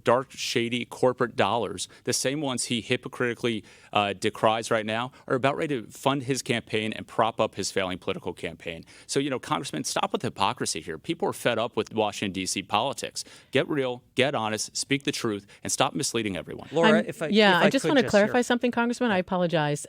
dark, shady corporate dollars, the same ones he hypocritically decries right now, are about ready to fund his campaign and prop up his failing political campaign. So, Congressman, stop with the hypocrisy here. People are fed up with Washington, D.C. politics. Get real, get honest, speak the truth, and stop misleading everyone. Laura, I just want to clarify something, Congressman. I apologize.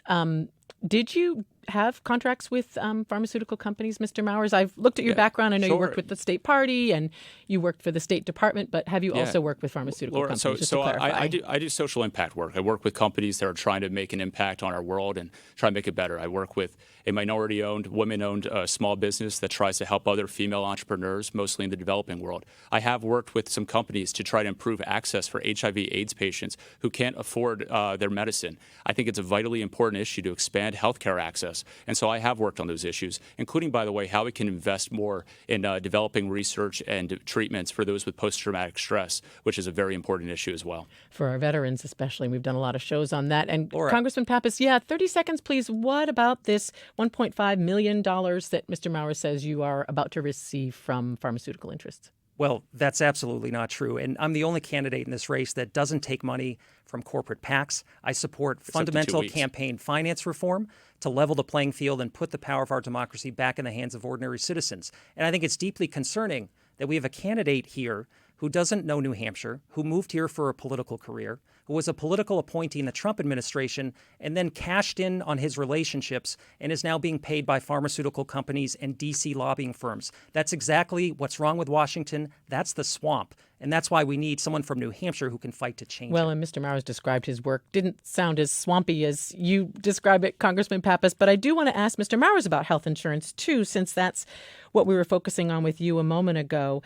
Did you have contracts with pharmaceutical companies, Mr. Mowers? I've looked at your background. I know you worked with the state party and you worked for the State Department, but have you also worked with pharmaceutical Laura, companies? So I do social impact work. I work with companies that are trying to make an impact on our world and try to make it better. I work with a minority-owned, women-owned small business that tries to help other female entrepreneurs, mostly in the developing world. I have worked with some companies to try to improve access for HIV/AIDS patients who can't afford their medicine. I think it's a vitally important issue to expand healthcare access. And so I have worked on those issues, including, by the way, how we can invest more in developing research and treatments for those with post-traumatic stress, which is a very important issue as well. For our veterans especially. We've done a lot of shows on that. And Laura. Congressman Pappas, 30 seconds, please. What about this $1.5 million that Mr. Mowers says you are about to receive from pharmaceutical interests? Well, that's absolutely not true. And I'm the only candidate in this race that doesn't take money from corporate PACs. I support fundamental campaign finance reform to level the playing field and put the power of our democracy back in the hands of ordinary citizens. And I think it's deeply concerning that we have a candidate here who doesn't know New Hampshire, who moved here for a political career, who was a political appointee in the Trump administration and then cashed in on his relationships and is now being paid by pharmaceutical companies and D.C. lobbying firms. That's exactly what's wrong with Washington. That's the swamp. And that's why we need someone from New Hampshire who can fight to change it. Well, and Mr. Mowers described his work. Didn't sound as swampy as you describe it, Congressman Pappas. But I do want to ask Mr. Mowers about health insurance, too, since that's what we were focusing on with you a moment ago.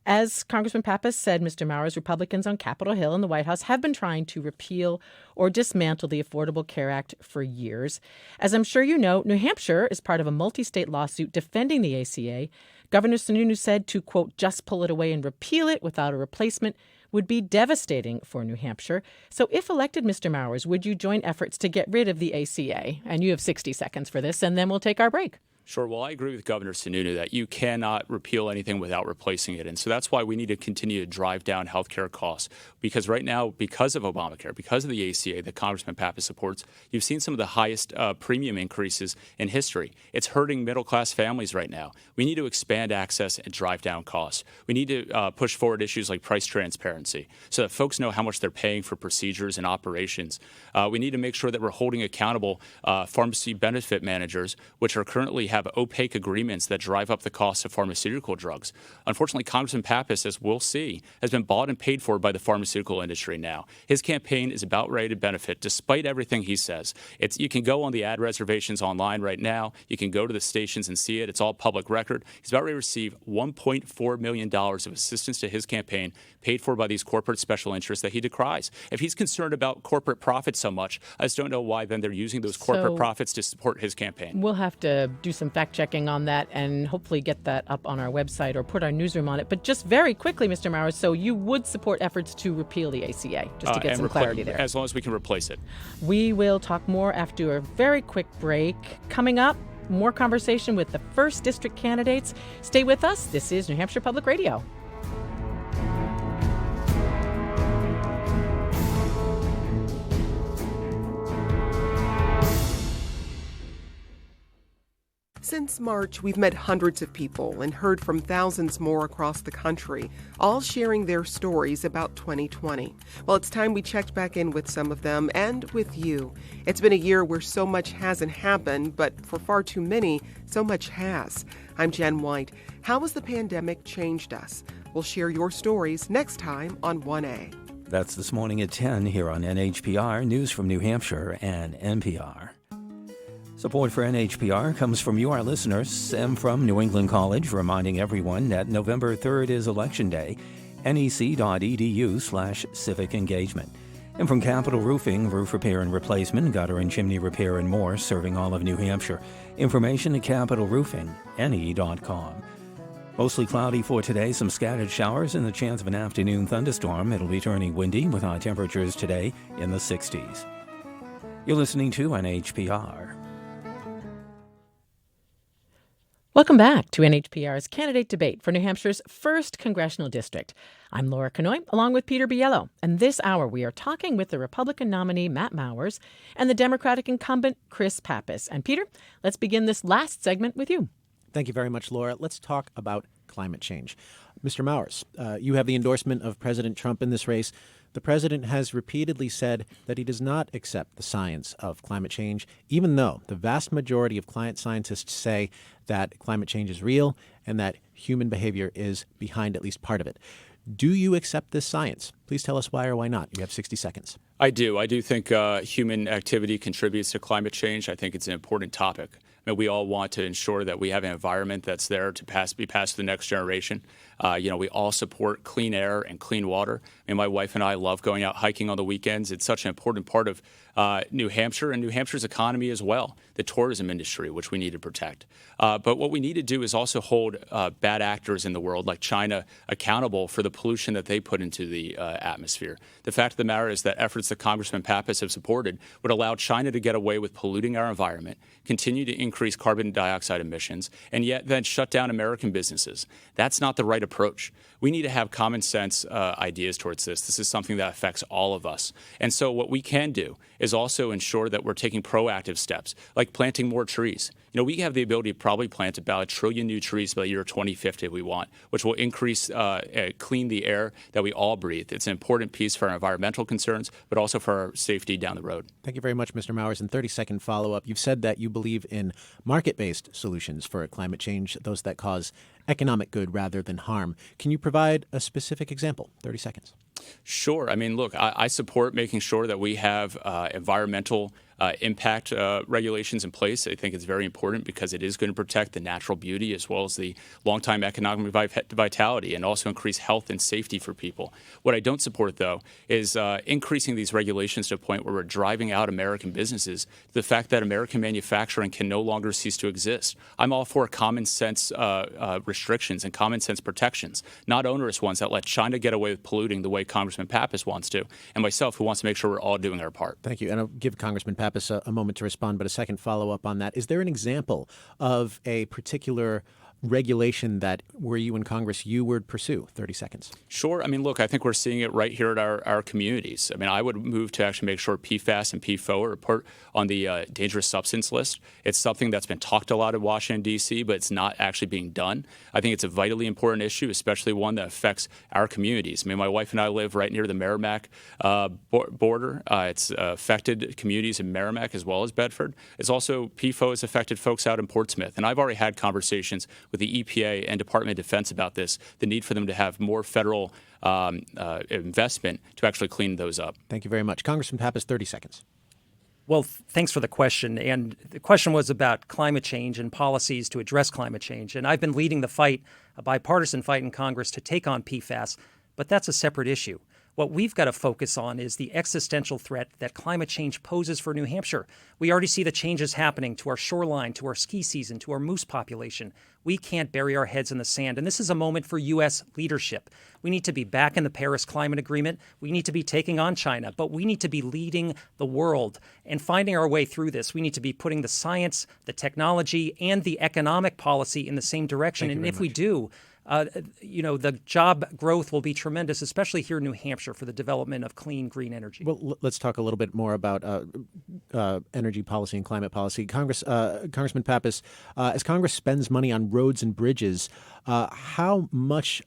As Congressman Pappas said, Mr. Mowers, Republicans on Capitol Hill and the White House have been trying to repeal or dismantle the Affordable Care Act for years. As I'm sure you know, New Hampshire is part of a multi-state lawsuit defending the ACA. Governor Sununu said to, quote, just pull it away and repeal it without a replacement would be devastating for New Hampshire. So if elected, Mr. Mowers, would you join efforts to get rid of the ACA? And you have 60 seconds for this, and then we'll take our break. Sure. Well, I agree with Governor Sununu that you cannot repeal anything without replacing it. And so that's why we need to continue to drive down healthcare costs. Because right now, because of Obamacare, because of the ACA that Congressman Pappas supports, you've seen some of the highest premium increases in history. It's hurting middle-class families right now. We need to expand access and drive down costs. We need to push forward issues like price transparency so that folks know how much they're paying for procedures and operations. We need to make sure that we're holding accountable pharmacy benefit managers, which are currently have opaque agreements that drive up the cost of pharmaceutical drugs. Unfortunately, Congressman Pappas, as we'll see, has been bought and paid for by the pharmaceutical industry now. His campaign is about ready to benefit, despite everything he says. You can go on the ad reservations online right now. You can go to the stations and see it. It's all public record. He's about ready to receive $1.4 million of assistance to his campaign, paid for by these corporate special interests that he decries. If he's concerned about corporate profits so much, I just don't know why then they're using those corporate profits to support his campaign. We'll have to do some fact checking on that and hopefully get that up on our website or put our newsroom on it. But just very quickly, Mr. Mowers, so you would support efforts to repeal the ACA, just to get some clarity there. As long as we can replace it. We will talk more after a very quick break. Coming up, more conversation with the 1st District candidates. Stay with us. This is New Hampshire Public Radio. Since March, we've met hundreds of people and heard from thousands more across the country, all sharing their stories about 2020. Well, it's time we checked back in with some of them and with you. It's been a year where so much hasn't happened, but for far too many, so much has. I'm Jen White. How has the pandemic changed us? We'll share your stories next time on 1A. That's this morning at 10 here on NHPR, News from New Hampshire and NPR. Support for NHPR comes from you, our listeners, and from New England College, reminding everyone that November 3rd is Election Day, nec.edu/civic engagement. And from Capital Roofing, roof repair and replacement, gutter and chimney repair and more, serving all of New Hampshire. Information at capitalroofing.ne.com. Mostly cloudy for today, some scattered showers and the chance of an afternoon thunderstorm. It'll be turning windy with high temperatures today in the 60s. You're listening to NHPR. Welcome back to NHPR's candidate debate for New Hampshire's 1st Congressional District. I'm Laura Knoy, along with Peter Biello. And this hour, we are talking with the Republican nominee, Matt Mowers, and the Democratic incumbent, Chris Pappas. And Peter, let's begin this last segment with you. Thank you very much, Laura. Let's talk about climate change. Mr. Mowers, you have the endorsement of President Trump in this race. The president has repeatedly said that he does not accept the science of climate change, even though the vast majority of climate scientists say that climate change is real and that human behavior is behind at least part of it. Do you accept this science? Please tell us why or why not. You have 60 seconds. I do. I do think human activity contributes to climate change. I think it's an important topic. I mean, we all want to ensure that we have an environment that's there to be passed to the next generation. We all support clean air and clean water. I mean, my wife and I love going out hiking on the weekends. It's such an important part of New Hampshire and New Hampshire's economy as well, the tourism industry, which we need to protect. But what we need to do is also hold bad actors in the world, like China, accountable for the pollution that they put into the atmosphere. The fact of the matter is that efforts that Congressman Pappas have supported would allow China to get away with polluting our environment, continue to increase carbon dioxide emissions, and yet then shut down American businesses. That's not the right approach. We need to have common sense ideas towards this. This is something that affects all of us. And so what we can do is also ensure that we're taking proactive steps, like planting more trees. We have the ability to probably plant about 1 trillion new trees by the year 2050 if we want, which will increase, clean the air that we all breathe. It's an important piece for our environmental concerns, but also for our safety down the road. Thank you very much, Mr. Mowers. And 30-second follow-up. You've said that you believe in market-based solutions for climate change, those that cause economic good rather than harm. Can you provide a specific example? 30 seconds. Sure. I mean, look, I support making sure that we have environmental impact regulations in place. I think it's very important because it is going to protect the natural beauty as well as the long-time economic vitality and also increase health and safety for people. What I don't support, though, is increasing these regulations to a point where we're driving out American businesses, the fact that American manufacturing can no longer cease to exist. I'm all for common sense restrictions and common sense protections, not onerous ones that let China get away with polluting the way Congressman Pappas wants to, and myself who wants to make sure we're all doing our part. Thank you. And I'll give Congressman Pappas a moment to respond, but a second follow-up on that. Is there an example of a particular regulation that, were you in Congress, you would pursue? 30 seconds. Sure. I mean, look, I think we're seeing it right here at our communities. I mean, I would move to actually make sure PFAS and PFOA are put on the dangerous substance list. It's something that's been talked a lot in Washington, D.C., but it's not actually being done. I think it's a vitally important issue, especially one that affects our communities. I mean, my wife and I live right near the Merrimack border. It's affected communities in Merrimack as well as Bedford. It's also PFOA has affected folks out in Portsmouth. And I've already had conversations with the EPA and Department of Defense about this, the need for them to have more federal investment to actually clean those up. Thank you very much. Congressman Pappas, 30 seconds. Well, thanks for the question. And the question was about climate change and policies to address climate change. And I've been leading the fight, a bipartisan fight in Congress to take on PFAS, but that's a separate issue. What we've got to focus on is the existential threat that climate change poses for New Hampshire. We already see the changes happening to our shoreline, to our ski season, to our moose population. We can't bury our heads in the sand. And this is a moment for U.S. leadership. We need to be back in the Paris Climate Agreement. We need to be taking on China, but we need to be leading the world and finding our way through this. We need to be putting the science, the technology, and the economic policy in the same direction. And if we do, the job growth will be tremendous, especially here in New Hampshire for the development of clean, green energy. Well, let's talk a little bit more about energy policy and climate policy. Congressman Pappas, as Congress spends money on roads and bridges, how much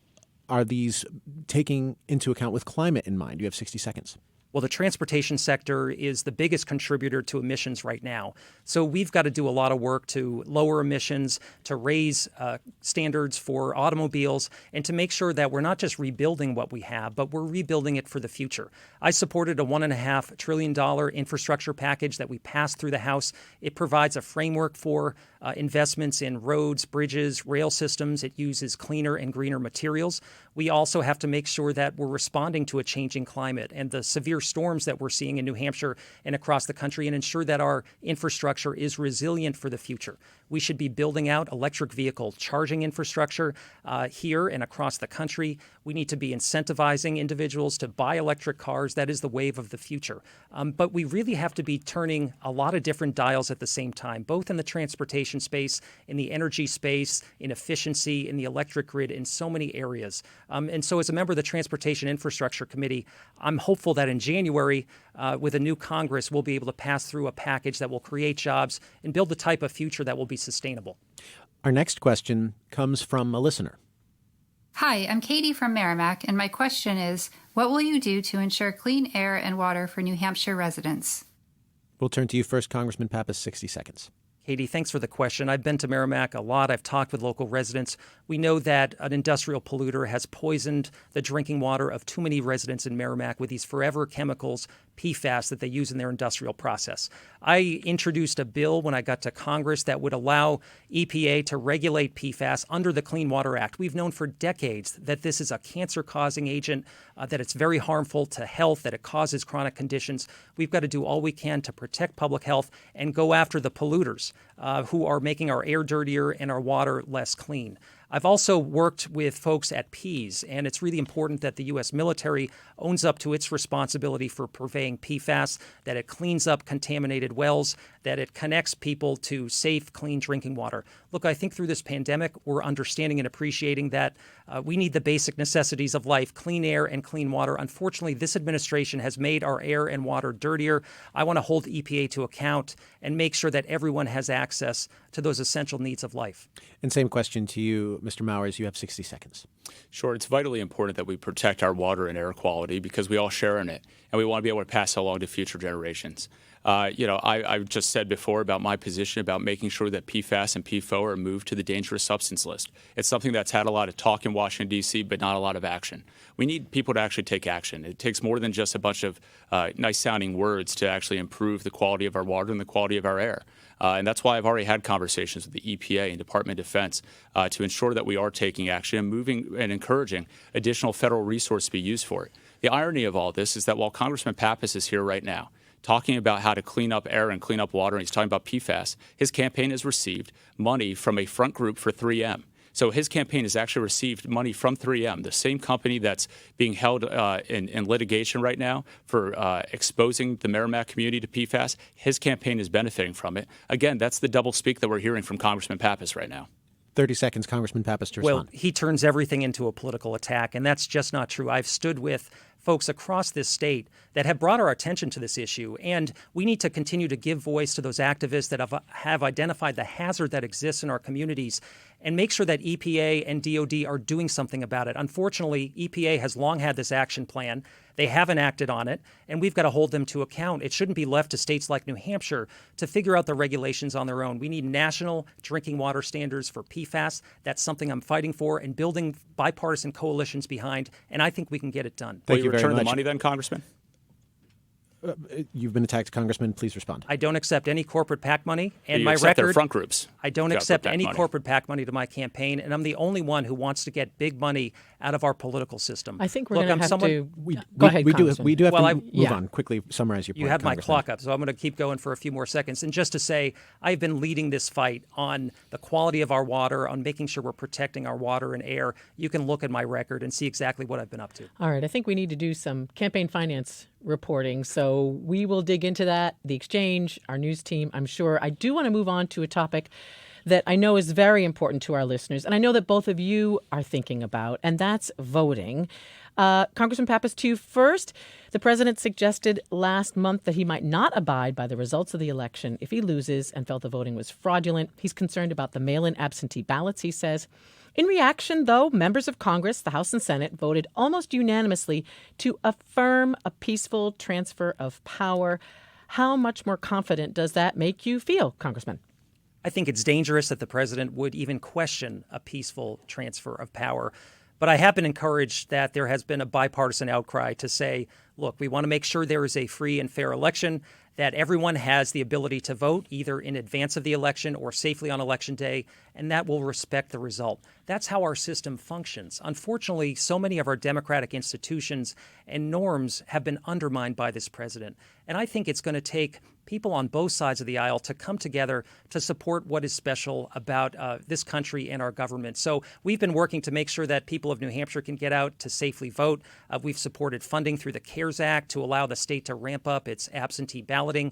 are these taking into account with climate in mind? You have 60 seconds. Well, the transportation sector is the biggest contributor to emissions right now. So we've got to do a lot of work to lower emissions, to raise standards for automobiles, and to make sure that we're not just rebuilding what we have, but we're rebuilding it for the future. I supported a $1.5 trillion infrastructure package that we passed through the House. It provides a framework for investments in roads, bridges, rail systems. It uses cleaner and greener materials. We also have to make sure that we're responding to a changing climate and the severe storms that we're seeing in New Hampshire and across the country, and ensure that our infrastructure is resilient for the future. We should be building out electric vehicle charging infrastructure here and across the country. We need to be incentivizing individuals to buy electric cars. That is the wave of the future. But we really have to be turning a lot of different dials at the same time, both in the transportation space, in the energy space, in efficiency, in the electric grid, in so many areas. And so as a member of the Transportation Infrastructure Committee, I'm hopeful that in January, with a new Congress, we'll be able to pass through a package that will create jobs and build the type of future that will be sustainable. Our next question comes from a listener. Hi, I'm Katie from Merrimack, and my question is, what will you do to ensure clean air and water for New Hampshire residents? We'll turn to you first, Congressman Pappas, 60 seconds. Katie, thanks for the question. I've been to Merrimack a lot. I've talked with local residents. We know that an industrial polluter has poisoned the drinking water of too many residents in Merrimack with these forever chemicals, PFAS, that they use in their industrial process. I introduced a bill when I got to Congress that would allow EPA to regulate PFAS under the Clean Water Act. We've known for decades that this is a cancer-causing agent, that it's very harmful to health, that it causes chronic conditions. We've got to do all we can to protect public health and go after the polluters who are making our air dirtier and our water less clean. I've also worked with folks at PEAS, and it's really important that the U.S. military owns up to its responsibility for purveying PFAS, that it cleans up contaminated wells, that it connects people to safe, clean drinking water. Look, I think through this pandemic, we're understanding and appreciating that we need the basic necessities of life, clean air and clean water. Unfortunately, this administration has made our air and water dirtier. I want to hold EPA to account and make sure that everyone has access to those essential needs of life. And same question to you, Mr. Mowers. You have 60 seconds. Sure. It's vitally important that we protect our water and air quality because we all share in it, and we want to be able to pass it along to future generations. I just said before about my position about making sure that PFAS and PFOA are moved to the dangerous substance list. It's something that's had a lot of talk in Washington, D.C., but not a lot of action. We need people to actually take action. It takes more than just a bunch of nice-sounding words to actually improve the quality of our water and the quality of our air. And that's why I've already had conversations with the EPA and Department of Defense to ensure that we are taking action and moving and encouraging additional federal resources to be used for it. The irony of all this is that while Congressman Pappas is here right now, talking about how to clean up air and clean up water, and he's talking about PFAS, his campaign has received money from a front group for 3M. So his campaign has actually received money from 3M, the same company that's being held in litigation right now for exposing the Merrimack community to PFAS. His campaign is benefiting from it. Again, that's the double speak that we're hearing from Congressman Pappas right now. 30 seconds, Congressman Pappas, to Well, respond. he turns everything into a political attack, and that's just not true. I've stood with folks across this state that have brought our attention to this issue, and we need to continue to give voice to those activists that have identified the hazard that exists in our communities and make sure that EPA and DOD are doing something about it. Unfortunately, EPA has long had this action plan. They haven't acted on it, and we've got to hold them to account. It shouldn't be left to states like New Hampshire to figure out the regulations on their own. We need national drinking water standards for PFAS. That's something I'm fighting for and building bipartisan coalitions behind, and I think we can get it done. Thank you very return much. the money then, Congressman? You've been attacked, Congressman. Please respond. I don't accept any corporate PAC money, and You my accept their record. front groups. I don't got accept PAC any money. corporate PAC money to my campaign, and I'm the only one who wants to get big money out of our political system. I think we're Look, going I'm to have someone, to We go ahead, do have Congressman. to Well, move yeah. on. Quickly summarize your point. You have my Congressman. clock up, so I'm going to keep going for a few more seconds. And just to say, I've been leading this fight on the quality of our water, on making sure we're protecting our water and air. You can look at my record and see exactly what I've been up to. All right, I think we need to do some campaign finance reporting, so we will dig into that, the exchange, our news team, I'm sure. I do want to move on to a topic that I know is very important to our listeners, and I know that both of you are thinking about, and that's voting. Congressman Pappas, to you first. The president suggested last month that he might not abide by the results of the election if he loses and felt the voting was fraudulent. He's concerned about the mail-in absentee ballots, he says. In reaction, though, members of Congress, the House and Senate, voted almost unanimously to affirm a peaceful transfer of power. How much more confident does that make you feel, Congressman? I think it's dangerous that the president would even question a peaceful transfer of power. But I have been encouraged that there has been a bipartisan outcry to say, look, we want to make sure there is a free and fair election, that everyone has the ability to vote either in advance of the election or safely on Election Day, and that will respect the result. That's how our system functions. Unfortunately, so many of our democratic institutions and norms have been undermined by this president. And I think it's going to take people on both sides of the aisle to come together to support what is special about this country and our government. So we've been working to make sure that people of New Hampshire can get out to safely vote. We've supported funding through the CARES Act to allow the state to ramp up its absentee balloting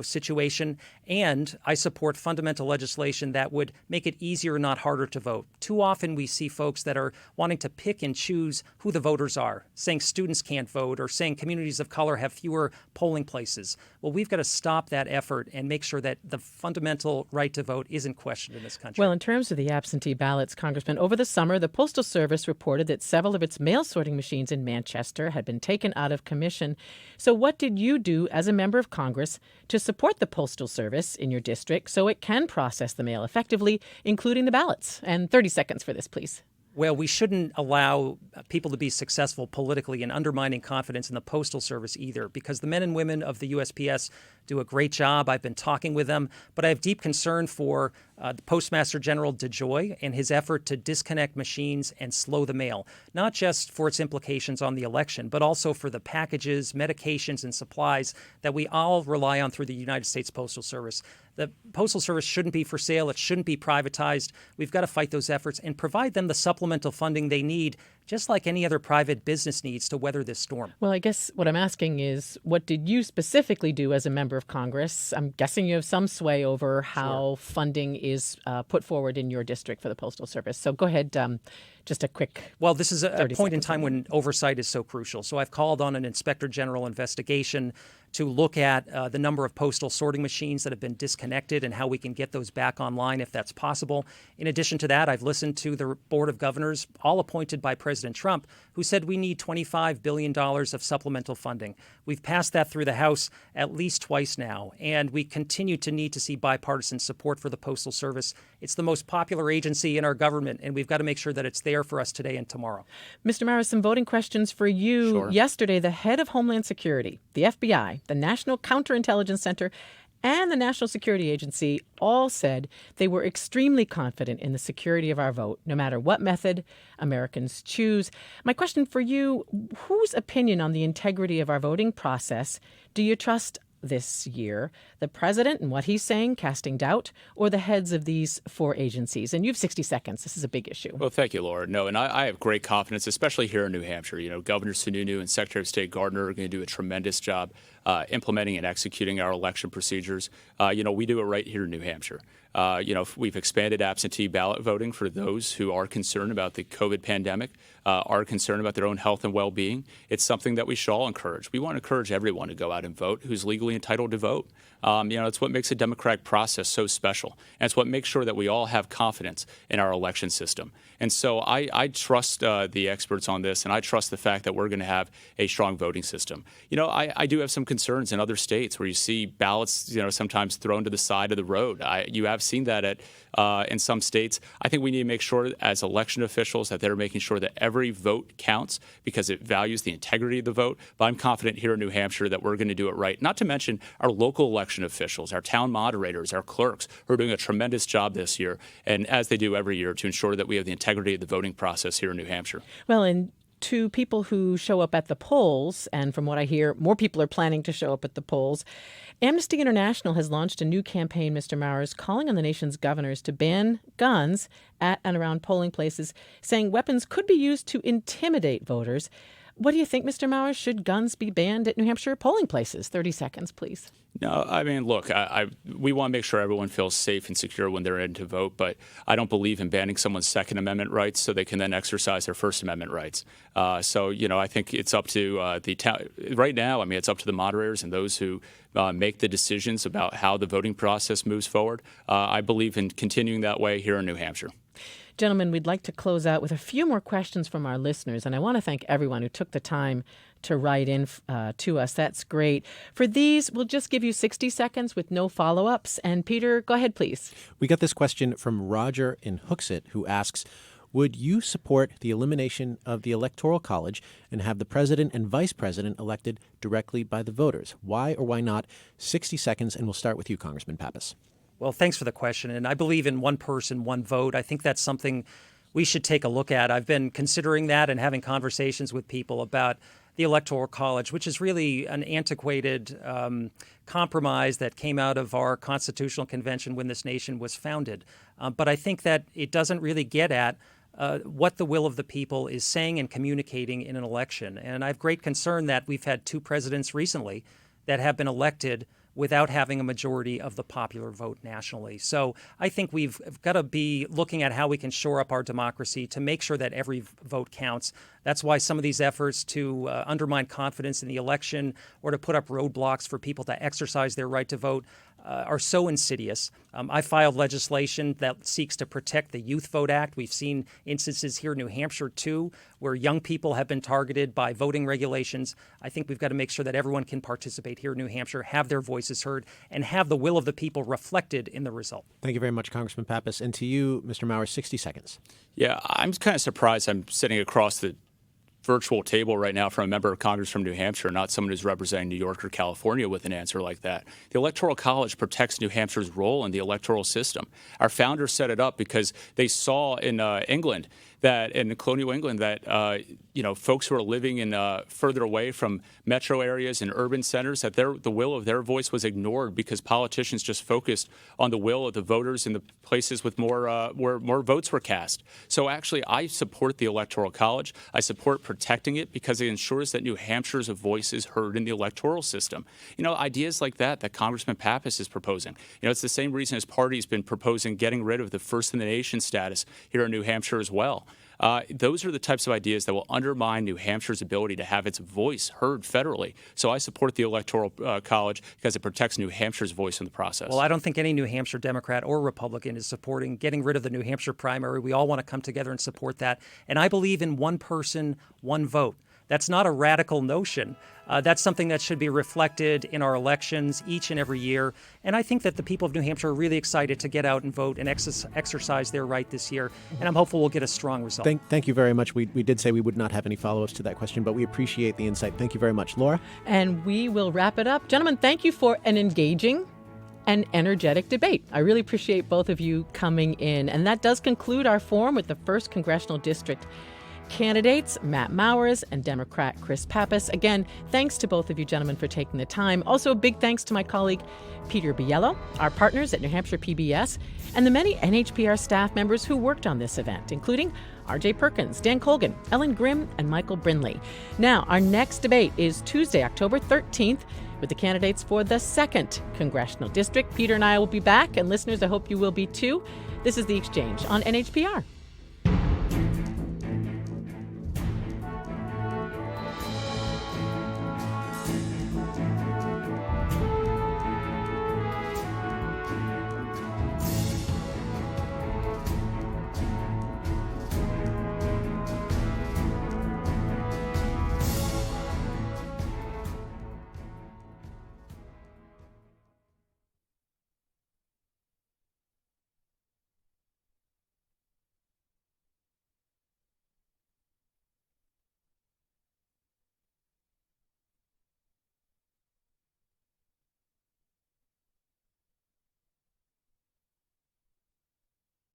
situation. And I support fundamental legislation that would make it easier, not harder to vote. Too often we see folks that are wanting to pick and choose who the voters are, saying students can't vote or saying communities of color have fewer polling places. Well, we've got to stop that effort and make sure that the fundamental right to vote isn't questioned in this country. Well, in terms of the absentee ballots, Congressman, over the summer, the Postal Service reported that several of its mail sorting machines in Manchester had been taken out of commission. So what did you do as a member of Congress to support the Postal Service in your district so it can process the mail effectively, including the ballots? And 30 seconds for this, please. Well, we shouldn't allow people to be successful politically in undermining confidence in the Postal Service either, because the men and women of the USPS do a great job. I've been talking with them, but I have deep concern for the Postmaster General DeJoy and his effort to disconnect machines and slow the mail, not just for its implications on the election, but also for the packages, medications, and supplies that we all rely on through the United States Postal Service. The Postal Service shouldn't be for sale. It shouldn't be privatized. We've got to fight those efforts and provide them the supplemental funding they need, just like any other private business needs to weather this storm. Well, I guess what I'm asking is, what did you specifically do as a member of Congress? I'm guessing you have some sway over how funding is put forward in your district for the Postal Service. So go ahead, just a quick. Well, this is a point in time on when oversight is so crucial. So I've called on an Inspector General investigation to look at the number of postal sorting machines that have been disconnected and how we can get those back online if that's possible. In addition to that, I've listened to the Board of Governors, all appointed by President Trump, who said we need $25 billion of supplemental funding. We've passed that through the House at least twice now, and we continue to need to see bipartisan support for the Postal Service. It's the most popular agency in our government, and we've got to make sure that it's there for us today and tomorrow. Mr. Mowers, some voting questions for you. Sure. Yesterday, the head of Homeland Security, the FBI, the National Counterintelligence Center, and the National Security Agency all said they were extremely confident in the security of our vote, no matter what method Americans choose. My question for you, whose opinion on the integrity of our voting process do you trust this year? The president and what he's saying, casting doubt, or the heads of these four agencies? And you have 60 seconds. This is a big issue. Well, thank you, Laura. No, and I have great confidence, especially here in New Hampshire. You know, Governor Sununu and Secretary of State Gardner are going to do a tremendous job implementing and executing our election procedures. We do it right here in New Hampshire. We've expanded absentee ballot voting for those who are concerned about the COVID pandemic, are concerned about their own health and well-being. It's something that we should all encourage. We want to encourage everyone to go out and vote who's legally entitled to vote. It's what makes the democratic process so special. And it's what makes sure that we all have confidence in our election system. And so I trust the experts on this, and I trust the fact that we're going to have a strong voting system. I do have some concerns in other states where you see ballots, sometimes thrown to the side of the road. You have seen that in some states. I think we need to make sure as election officials that they're making sure that every vote counts because it values the integrity of the vote. But I'm confident here in New Hampshire that we're going to do it right. Not to mention our local election officials, our town moderators, our clerks, who are doing a tremendous job this year, and as they do every year, to ensure that we have the integrity of the voting process here in New Hampshire. Well, and to people who show up at the polls, and from what I hear, more people are planning to show up at the polls, Amnesty International has launched a new campaign, Mr. Mowers, calling on the nation's governors to ban guns at and around polling places, saying weapons could be used to intimidate voters. What do you think, Mr. Mowers? Should guns be banned at New Hampshire polling places? 30 seconds, please. No, I mean, look, we want to make sure everyone feels safe and secure when they're in to vote, but I don't believe in banning someone's Second Amendment rights so they can then exercise their First Amendment rights. I think it's up to the town. Right now, it's up to the moderators and those who make the decisions about how the voting process moves forward. I believe in continuing that way here in New Hampshire. Gentlemen, we'd like to close out with a few more questions from our listeners, and I want to thank everyone who took the time to write in to us. That's great. For these, we'll just give you 60 seconds with no follow-ups. And Peter, go ahead, please. We got this question from Roger in Hooksett, who asks, would you support the elimination of the Electoral College and have the president and vice president elected directly by the voters? Why or why not? 60 seconds, and we'll start with you, Congressman Pappas. Well, thanks for the question. And I believe in one person, one vote. I think that's something we should take a look at. I've been considering that and having conversations with people about the Electoral College, which is really an antiquated compromise that came out of our constitutional convention when this nation was founded. But I think that it doesn't really get at what the will of the people is saying and communicating in an election. And I have great concern that we've had two presidents recently that have been elected without having a majority of the popular vote nationally. So I think we've got to be looking at how we can shore up our democracy to make sure that every vote counts. That's why some of these efforts to undermine confidence in the election or to put up roadblocks for people to exercise their right to vote are so insidious. I filed legislation that seeks to protect the Youth Vote Act. We've seen instances here in New Hampshire, too, where young people have been targeted by voting regulations. I think we've got to make sure that everyone can participate here in New Hampshire, have their voices heard, and have the will of the people reflected in the result. Thank you very much, Congressman Pappas. And to you, Mr. Mowers, 60 seconds. Yeah, I'm kind of surprised I'm sitting across the virtual table right now from a member of Congress from New Hampshire, not someone who's representing New York or California with an answer like that. The Electoral College protects New Hampshire's role in the electoral system. Our founders set it up because they saw in England that in colonial England that folks who are living in further away from metro areas and urban centers, that the will of their voice was ignored because politicians just focused on the will of the voters in the places with where more votes were cast. So actually, I support the Electoral College. I support protecting it because it ensures that New Hampshire's voice is heard in the electoral system. Ideas like that Congressman Pappas is proposing. It's the same reason his party's been proposing getting rid of the First in the Nation status here in New Hampshire as well. Those are the types of ideas that will undermine New Hampshire's ability to have its voice heard federally. So I support the Electoral College because it protects New Hampshire's voice in the process. Well, I don't think any New Hampshire Democrat or Republican is supporting getting rid of the New Hampshire primary. We all want to come together and support that. And I believe in one person, one vote. That's not a radical notion. That's something that should be reflected in our elections each and every year. And I think that the people of New Hampshire are really excited to get out and vote and exercise their right this year. And I'm hopeful we'll get a strong result. Thank you very much. We did say we would not have any follow-ups to that question, but we appreciate the insight. Thank you very much. Laura? And we will wrap it up. Gentlemen, thank you for an engaging and energetic debate. I really appreciate both of you coming in. And that does conclude our forum with the 1st Congressional District candidates, Matt Mowers and Democrat Chris Pappas. Again, thanks to both of you gentlemen for taking the time. Also, a big thanks to my colleague, Peter Biello, our partners at New Hampshire PBS, and the many NHPR staff members who worked on this event, including R.J. Perkins, Dan Colgan, Ellen Grimm, and Michael Brindley. Now, our next debate is Tuesday, October 13th, with the candidates for the 2nd Congressional District. Peter and I will be back, and listeners, I hope you will be too. This is The Exchange on NHPR.